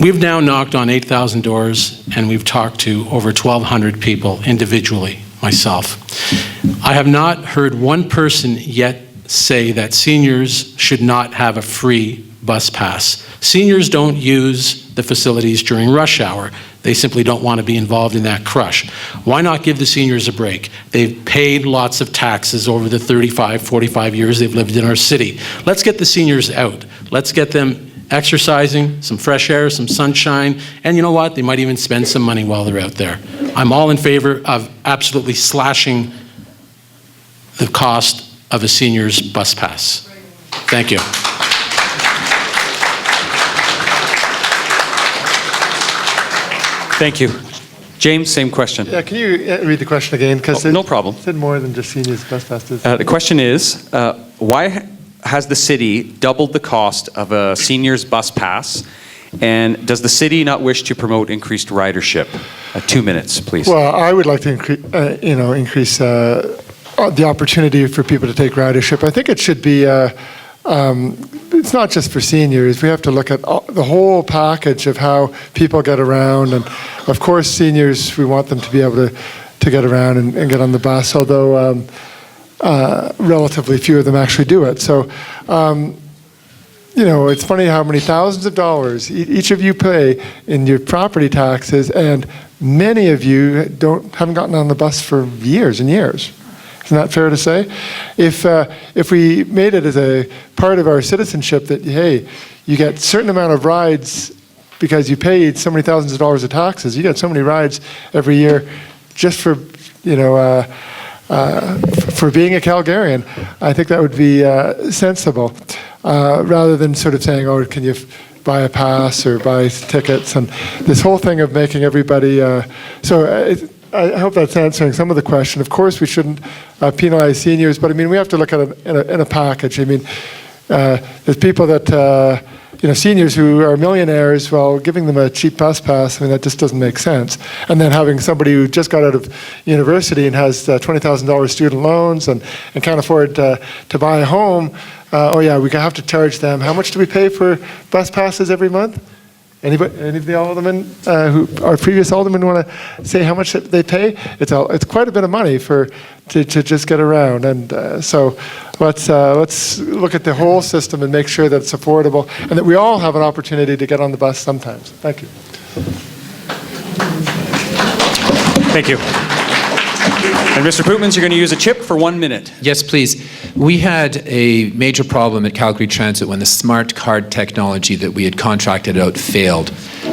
We've now knocked on 8,000 doors, and we've talked to over 1,200 people individually, myself. I have not heard one person yet say that seniors should not have a free bus pass. Seniors don't use the facilities during rush hour. They simply don't want to be involved in that crush. Why not give the seniors a break? They've paid lots of taxes over the 35, 45 years they've lived in our city. Let's get the seniors out. Let's get them exercising, some fresh air, some sunshine, and you know what? They might even spend some money while they're out there. I'm all in favor of absolutely slashing the cost of a senior's bus pass. Thank you. Thank you. James, same question. Yeah, can you read the question again? Because No problem. it said more than just seniors bus passes. The question is, why has the city doubled the cost of a senior's bus pass? And does the city not wish to promote increased ridership? 2 minutes, please. Well, I would like to increase the opportunity for people to take ridership. I think it should be, it's not just for seniors. We have to look at the whole package of how people get around. And of course, seniors, we want them to be able to get around and get on the bus, although relatively few of them actually do it. So, it's funny how many thousands of dollars each of you pay in your property taxes, and many of you haven't gotten on the bus for years and years. Isn't that fair to say? If we made it as a part of our citizenship that, hey, you get a certain amount of rides because you paid so many thousands of dollars of taxes, you get so many rides every year just for being a Calgarian, I think that would be sensible, rather than sort of saying, oh, can you buy a pass or buy tickets, and this whole thing of making everybody, I hope that's answering some of the question. Of course, we shouldn't penalize seniors, but I mean, we have to look at it in a package. I mean, there's people that, seniors who are millionaires, well, giving them a cheap bus pass, I mean, that just doesn't make sense. And then having somebody who just got out of university and has $20,000 student loans and can't afford to buy a home, we have to charge them. How much do we pay for bus passes every month? Any of the aldermen, our previous aldermen, want to say how much they pay? It's quite a bit of money to just get around, and so let's look at the whole system and make sure that it's affordable and that we all have an opportunity to get on the bus sometimes. Thank you. Thank you. And Mr. Pootmans, you're going to use a chip for 1 minute. Yes, please. We had a major problem at Calgary Transit when the smart card technology that we had contracted out failed.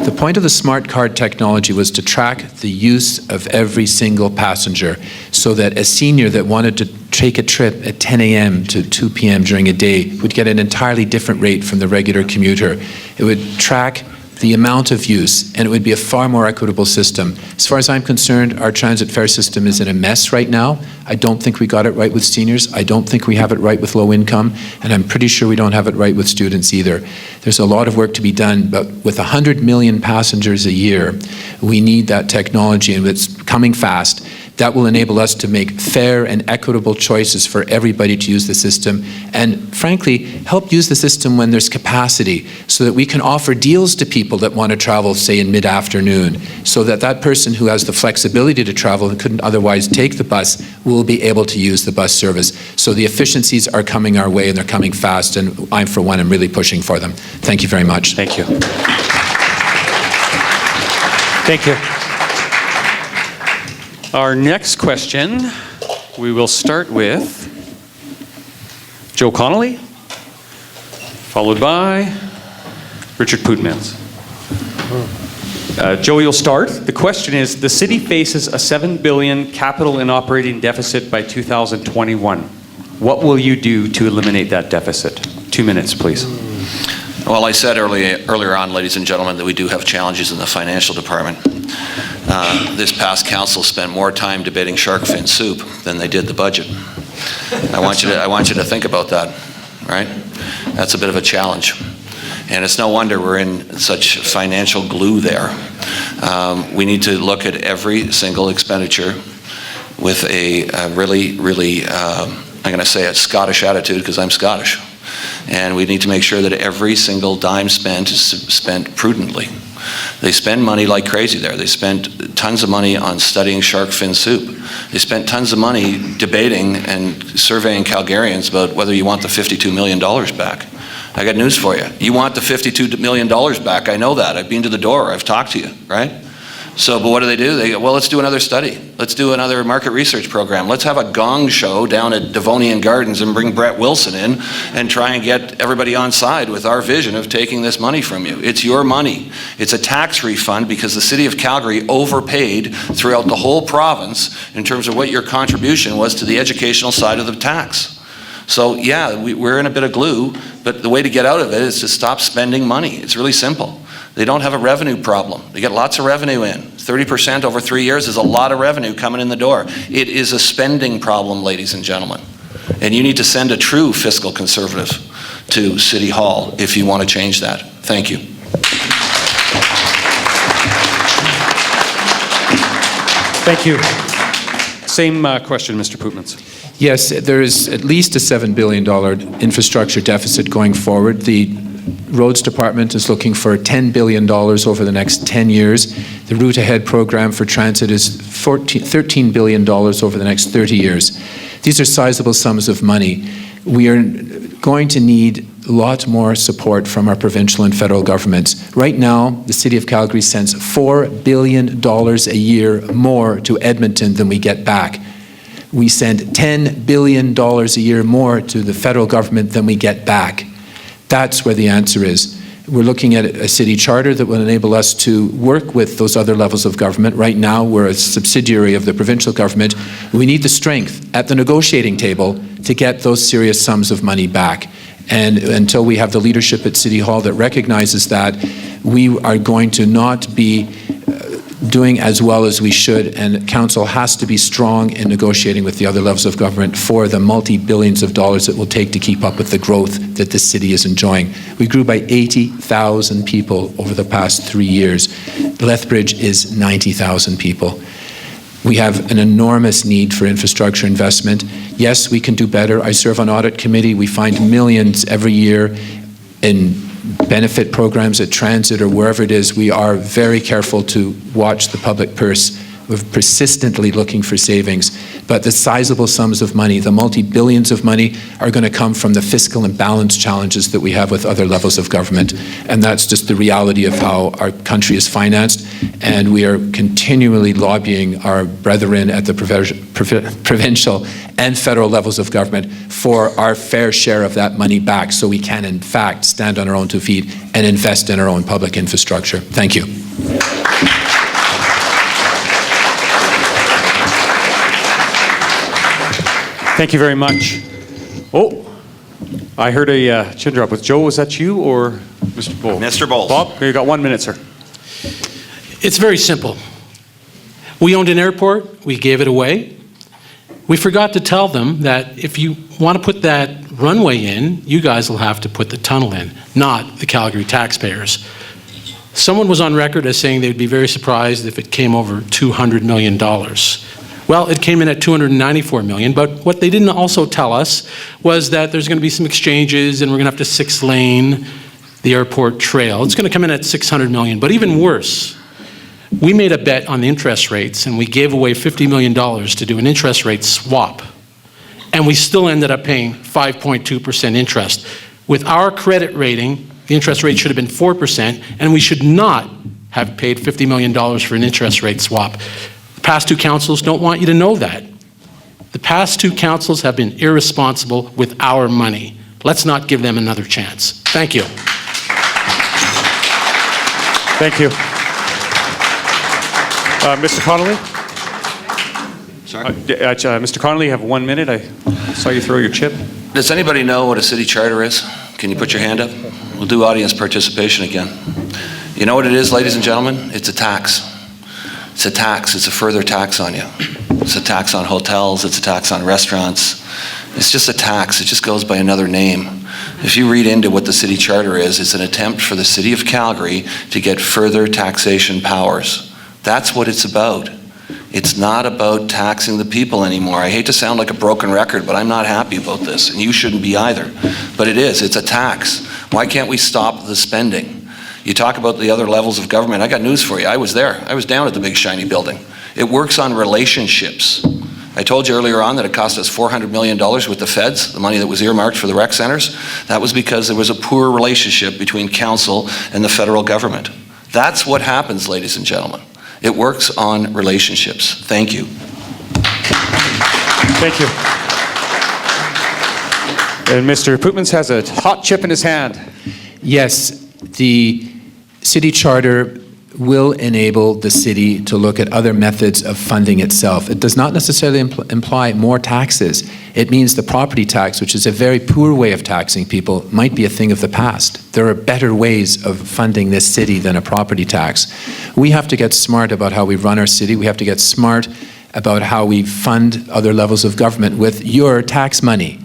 The point of the smart card technology was to track the use of every single passenger so that a senior that wanted to take a trip at 10 a.m. to 2 p.m. during a day would get an entirely different rate from the regular commuter. It would track the amount of use, and it would be a far more equitable system. As far as I'm concerned, our transit fare system is in a mess right now. I don't think we got it right with seniors. I don't think we have it right with low income, and I'm pretty sure we don't have it right with students either. There's a lot of work to be done, but with 100 million passengers a year, we need that technology, and it's coming fast. That will enable us to make fair and equitable choices for everybody to use the system, and frankly, help use the system when there's capacity so that we can offer deals to people that want to travel, say, in mid-afternoon, so that that person who has the flexibility to travel and couldn't otherwise take the bus will be able to use the bus service. So the efficiencies are coming our way, and they're coming fast, and I, for one, am really pushing for them. Thank you very much. Thank you. Thank you. Our next question, we will start with Joe Connelly, followed by Richard Pootmans. Joe, you'll start. The question is, the city faces a $7 billion capital and operating deficit by 2021. What will you do to eliminate that deficit? 2 minutes, please. Well, I said earlier on, ladies and gentlemen, that we do have challenges in the financial department. This past council spent more time debating shark fin soup than they did the budget. I want you to think about that, right? That's a bit of a challenge. And it's no wonder we're in such financial glue there. We need to look at every single expenditure with a really, I'm going to say a Scottish attitude because I'm Scottish. And we need to make sure that every single dime spent is spent prudently. They spend money like crazy there. They spent tons of money on studying shark fin soup. They spent tons of money debating and surveying Calgarians about whether you want the $52 million back. I got news for you. You want the $52 million back. I know that. I've been to the door. I've talked to you, right? So, but what do? They go, well, let's do another study. Let's do another market research program. Let's have a gong show down at Devonian Gardens and bring Brett Wilson in and try and get everybody on side with our vision of taking this money from you. It's your money. It's a tax refund because the city of Calgary overpaid throughout the whole province in terms of what your contribution was to the educational side of the tax. So yeah, we're in a bit of glue, but the way to get out of it is to stop spending money. It's really simple. They don't have a revenue problem. They get lots of revenue in. 30% over 3 years is a lot of revenue coming in the door. It is a spending problem, ladies and gentlemen. And you need to send a true fiscal conservative to City Hall if you want to change that. Thank you. Thank you. Same question, Mr. Pootmans. Yes, there is at least a $7 billion infrastructure deficit going forward. The Roads Department is looking for $10 billion over the next 10 years. The Route Ahead program for transit is $13 billion over the next 30 years. These are sizable sums of money. We are going to need a lot more support from our provincial and federal governments. Right now, the City of Calgary sends $4 billion a year more to Edmonton than we get back. We send $10 billion a year more to the federal government than we get back. That's where the answer is. We're looking at a city charter that will enable us to work with those other levels of government. Right now, we're a subsidiary of the provincial government. We need the strength at the negotiating table to get those serious sums of money back. And until we have the leadership at City Hall that recognizes that, we are going to not be doing as well as we should, and Council has to be strong in negotiating with the other levels of government for the multi-billions of dollars it will take to keep up with the growth that this city is enjoying. We grew by 80,000 people over the past 3 years. Lethbridge is 90,000 people. We have an enormous need for infrastructure investment. Yes, we can do better. I serve on audit committee. We find millions every year in benefit programs at transit or wherever it is. We are very careful to watch the public purse. We're persistently looking for savings, but the sizable sums of money, the multi-billions of money, are going to come from the fiscal imbalance challenges that we have with other levels of government, and that's just the reality of how our country is financed, and we are continually lobbying our brethren at the provincial and federal levels of government for our fair share of that money back so we can, in fact, stand on our own 2 feet and invest in our own public infrastructure. Thank you. Thank you very much. Oh, I heard a chin drop. Was Joe, was that you or Mr. Bowles? Mr. Bowles. Bob, here you got 1 minute, sir. It's very simple. We owned an airport, we gave it away. We forgot to tell them that if you want to put that runway in, you guys will have to put the tunnel in, not the Calgary taxpayers. Someone was on record as saying they'd be very surprised if it came over $200 million. Well, it came in at $294 million, but what they didn't also tell us was that there's going to be some exchanges and we're going to have to 6-lane the airport trail. It's going to come in at $600 million, but even worse, we made a bet on the interest rates and we gave away $50 million to do an interest rate swap. And we still ended up paying 5.2% interest. With our credit rating, the interest rate should have been 4%, and we should not have paid $50 million for an interest rate swap. The past 2 councils don't want you to know that. The past 2 councils have been irresponsible with our money. Let's not give them another chance. Thank you. Thank you. Mr. Connelly? Sorry? Mr. Connelly, you have 1 minute. I saw you throw your chip. Does anybody know what a city charter is? Can you put your hand up? We'll do audience participation again. You know what it is, ladies and gentlemen? It's a tax. It's a tax. It's a further tax on you. It's a tax on hotels. It's a tax on restaurants. It's just a tax. It just goes by another name. If you read into what the city charter is, it's an attempt for the city of Calgary to get further taxation powers. That's what it's about. It's not about taxing the people anymore. I hate to sound like a broken record, but I'm not happy about this, and you shouldn't be either. But it is. It's a tax. Why can't we stop the spending? You talk about the other levels of government. I got news for you. I was there. I was down at the big shiny building. It works on relationships. I told you earlier on that it cost us $400 million with the feds, the money that was earmarked for the rec centers. That was because there was a poor relationship between council and the federal government. That's what happens, ladies and gentlemen. It works on relationships. Thank you. Thank you. And Mr. Pootmans has a hot chip in his hand. Yes, the city charter will enable the city to look at other methods of funding itself. It does not necessarily imply more taxes. It means the property tax, which is a very poor way of taxing people, might be a thing of the past. There are better ways of funding this city than a property tax. We have to get smart about how we run our city. We have to get smart about how we fund other levels of government with your tax money.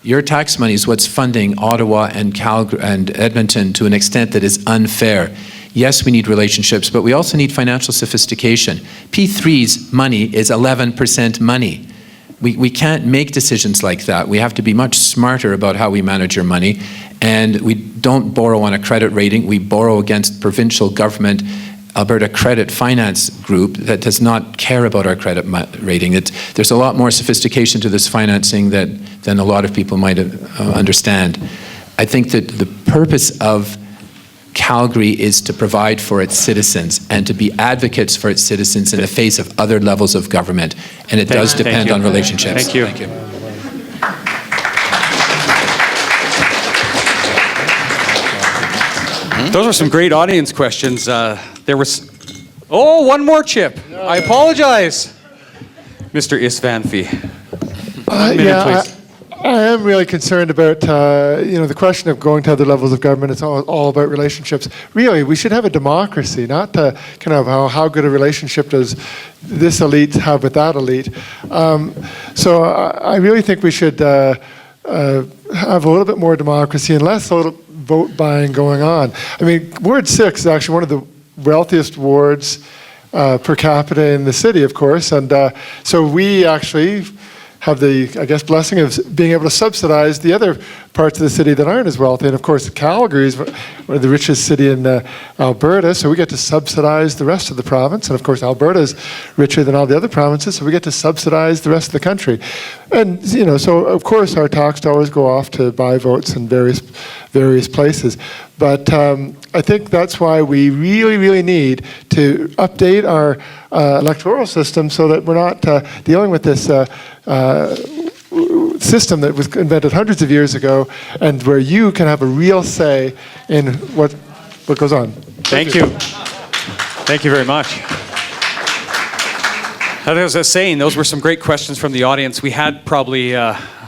Your tax money is what's funding Ottawa and Calgary and Edmonton to an extent that is unfair. Yes, we need relationships, but we also need financial sophistication. P3's money is 11% money. We can't make decisions like that. We have to be much smarter about how we manage our money, and we don't borrow on a credit rating. We borrow against provincial government, Alberta Credit Finance Group, that does not care about our credit rating. There's a lot more sophistication to this financing than a lot of people might understand. I think that the purpose of Calgary is to provide for its citizens and to be advocates for its citizens in the face of other levels of government. And it does depend on relationships. Thank you. Thank you. Those were some great audience questions. There was, one more chip. I apologize. Mr. Istvanffy. Please. I am really concerned about, the question of going to other levels of government. It's all about relationships. Really, we should have a democracy, not kind of how good a relationship does this elite have with that elite. So I really think we should have a little bit more democracy and less a little vote buying going on. I mean, Ward 6 is actually one of the wealthiest wards per capita in the city, of course. And so we actually have the, I guess, blessing of being able to subsidize the other parts of the city that aren't as wealthy. And of course, Calgary is one of the richest city in Alberta, so we get to subsidize the rest of the province. And of course, Alberta is richer than all the other provinces, so we get to subsidize the rest of the country. And, so of course, our tax dollars go off to buy votes in various places. But I think that's why we really, really need to update our electoral system so that we're not dealing with this system that was invented hundreds of years ago, and where you can have a real say in what goes on. Thank you. Thank you very much. As I was saying, those were some great questions from the audience. We had probably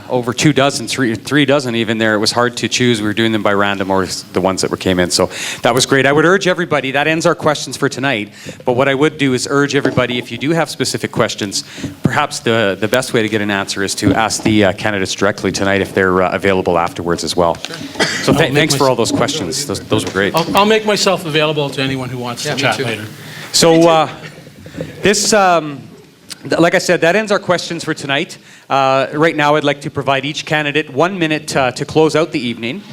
over 3 dozen even there. It was hard to choose. We were doing them by random, or the ones that came in. So that was great. I would urge everybody, that ends our questions for tonight. But what I would do is urge everybody, if you do have specific questions, perhaps the best way to get an answer is to ask the candidates directly tonight if they're available afterwards as well. Sure. So thanks for all those questions. Those were great. I'll make myself available to anyone who wants to chat later. So this... like I said, that ends our questions for tonight. Right now, I'd like to provide each candidate 1 minute to close out the evening.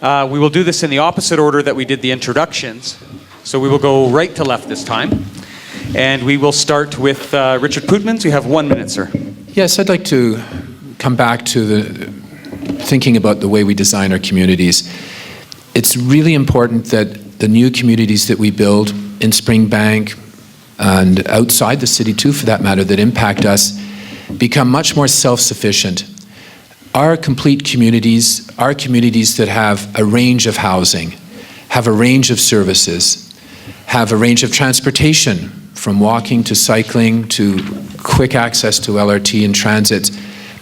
We will do this in the opposite order that we did the introductions. So we will go right to left this time. And we will start with Richard Pootmans. You have 1 minute, sir. Yes, I'd like to come back to the thinking about the way we design our communities. It's really important that the new communities that we build in Springbank, and outside the city too, for that matter, that impact us, become much more self-sufficient. Our complete communities are communities that have a range of housing, have a range of services, have a range of transportation, from walking to cycling to quick access to LRT and transit.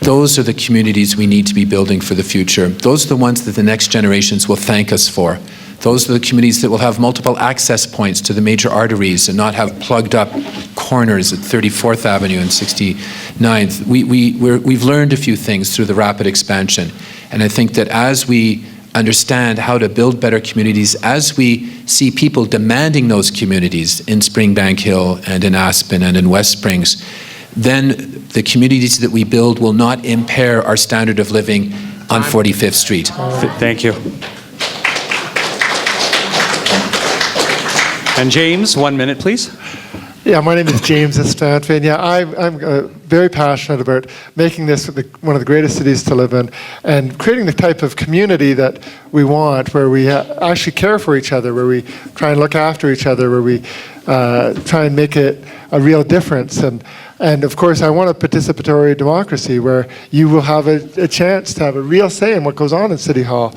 Those are the communities we need to be building for the future. Those are the ones that the next generations will thank us for. Those are the communities that will have multiple access points to the major arteries and not have plugged up corners at 34th Avenue and 69th. We've learned a few things through the rapid expansion. And I think that as we understand how to build better communities, as we see people demanding those communities in Springbank Hill and in Aspen and in West Springs, then the communities that we build will not impair our standard of living on 45th Street. Thank you. And James, 1 minute, please. Yeah, my name is James Istvanffy, and I'm very passionate about making this one of the greatest cities to live in and creating the type of community that we want, where we actually care for each other, where we try and look after each other, where we try and make it a real difference. And of course, I want a participatory democracy where you will have a chance to have a real say in what goes on in City Hall,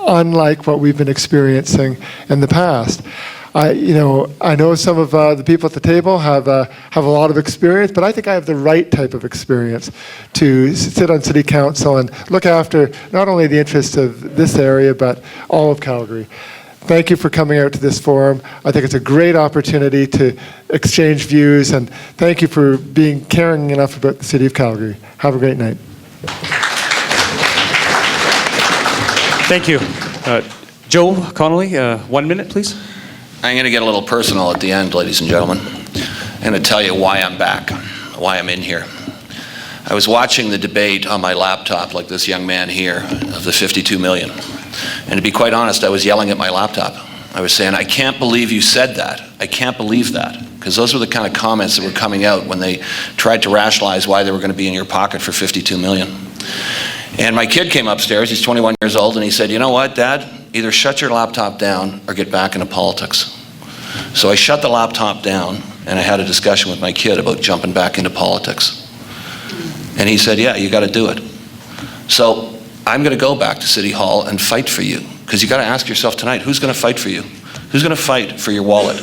unlike what we've been experiencing in the past. I know some of the people at the table have a lot of experience, but I think I have the right type of experience to sit on city council and look after not only the interests of this area, but all of Calgary. Thank you for coming out to this forum. I think it's a great opportunity to exchange views, and thank you for being caring enough about the city of Calgary. Have a great night. Thank you. Joe Connelly, 1 minute, please. I'm going to get a little personal at the end, ladies and gentlemen. I'm going to tell you why I'm back, why I'm in here. I was watching the debate on my laptop, like this young man here, of the 52 million. And to be quite honest, I was yelling at my laptop. I was saying, I can't believe you said that. I can't believe that. Because those were the kind of comments that were coming out when they tried to rationalize why they were going to be in your pocket for 52 million. And my kid came upstairs, he's 21 years old, and he said, you know what, Dad? Either shut your laptop down or get back into politics. So I shut the laptop down, and I had a discussion with my kid about jumping back into politics. And he said, yeah, you got to do it. So I'm going to go back to City Hall and fight for you. Because you got to ask yourself tonight, who's going to fight for you? Who's going to fight for your wallet?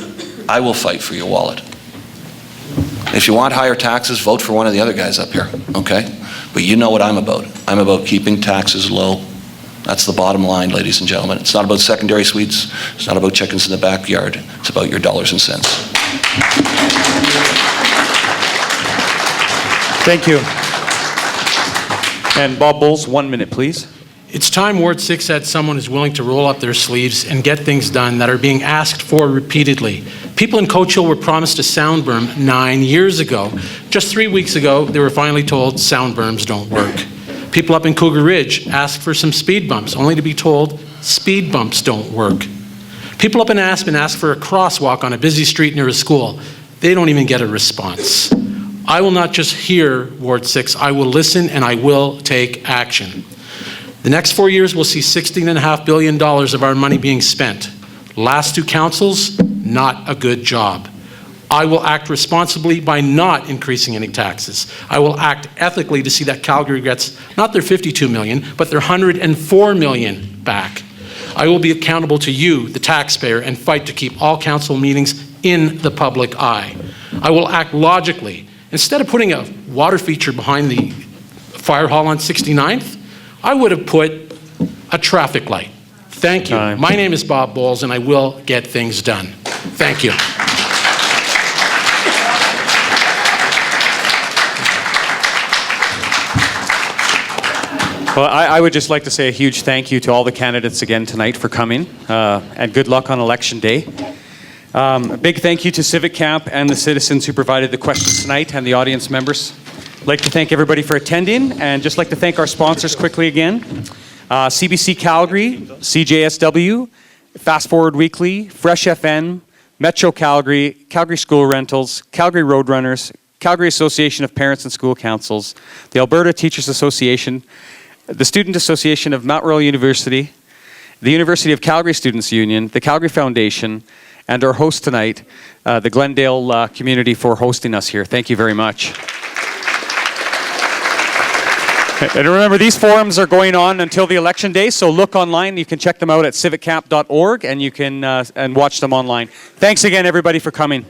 I will fight for your wallet. If you want higher taxes, vote for one of the other guys up here, okay? But you know what I'm about. I'm about keeping taxes low. That's the bottom line, ladies and gentlemen. It's not about secondary suites. It's not about chickens in the backyard. It's about your dollars and cents. Thank you. And Bob Bowles, 1 minute, please. It's time Ward 6 had someone who's willing to roll up their sleeves and get things done that are being asked for repeatedly. People in Coach Hill were promised a sound berm 9 years ago. Just 3 weeks ago, they were finally told sound berms don't work. People up in Cougar Ridge asked for some speed bumps, only to be told speed bumps don't work. People up in Aspen asked for a crosswalk on a busy street near a school. They don't even get a response. I will not just hear Ward 6, I will listen and I will take action. The next 4 years, we'll see $16.5 billion of our money being spent. Last two councils, not a good job. I will act responsibly by not increasing any taxes. I will act ethically to see that Calgary gets not their 52 million, but their 104 million back. I will be accountable to you, the taxpayer, and fight to keep all council meetings in the public eye. I will act logically. Instead of putting a water feature behind the fire hall on 69th, I would have put a traffic light. Thank you. My name is Bob Bowles, and I will get things done. Thank you. Well, I would just like to say a huge thank you to all the candidates again tonight for coming, and good luck on Election Day. A big thank you to Civic Camp and the citizens who provided the questions tonight, and the audience members. I'd like to thank everybody for attending, and just like to thank our sponsors quickly again. CBC Calgary, CJSW, Fast Forward Weekly, Fresh FM, Metro Calgary, Calgary School Rentals, Calgary Roadrunners, Calgary Association of Parents and School Councils, the Alberta Teachers Association, the Student Association of Mount Royal University, the University of Calgary Students' Union, the Calgary Foundation, and our host tonight, the Glendale community, for hosting us here. Thank you very much. And remember, these forums are going on until the election day, so look online. You can check them out at civiccamp.org, and you can and watch them online. Thanks again, everybody, for coming.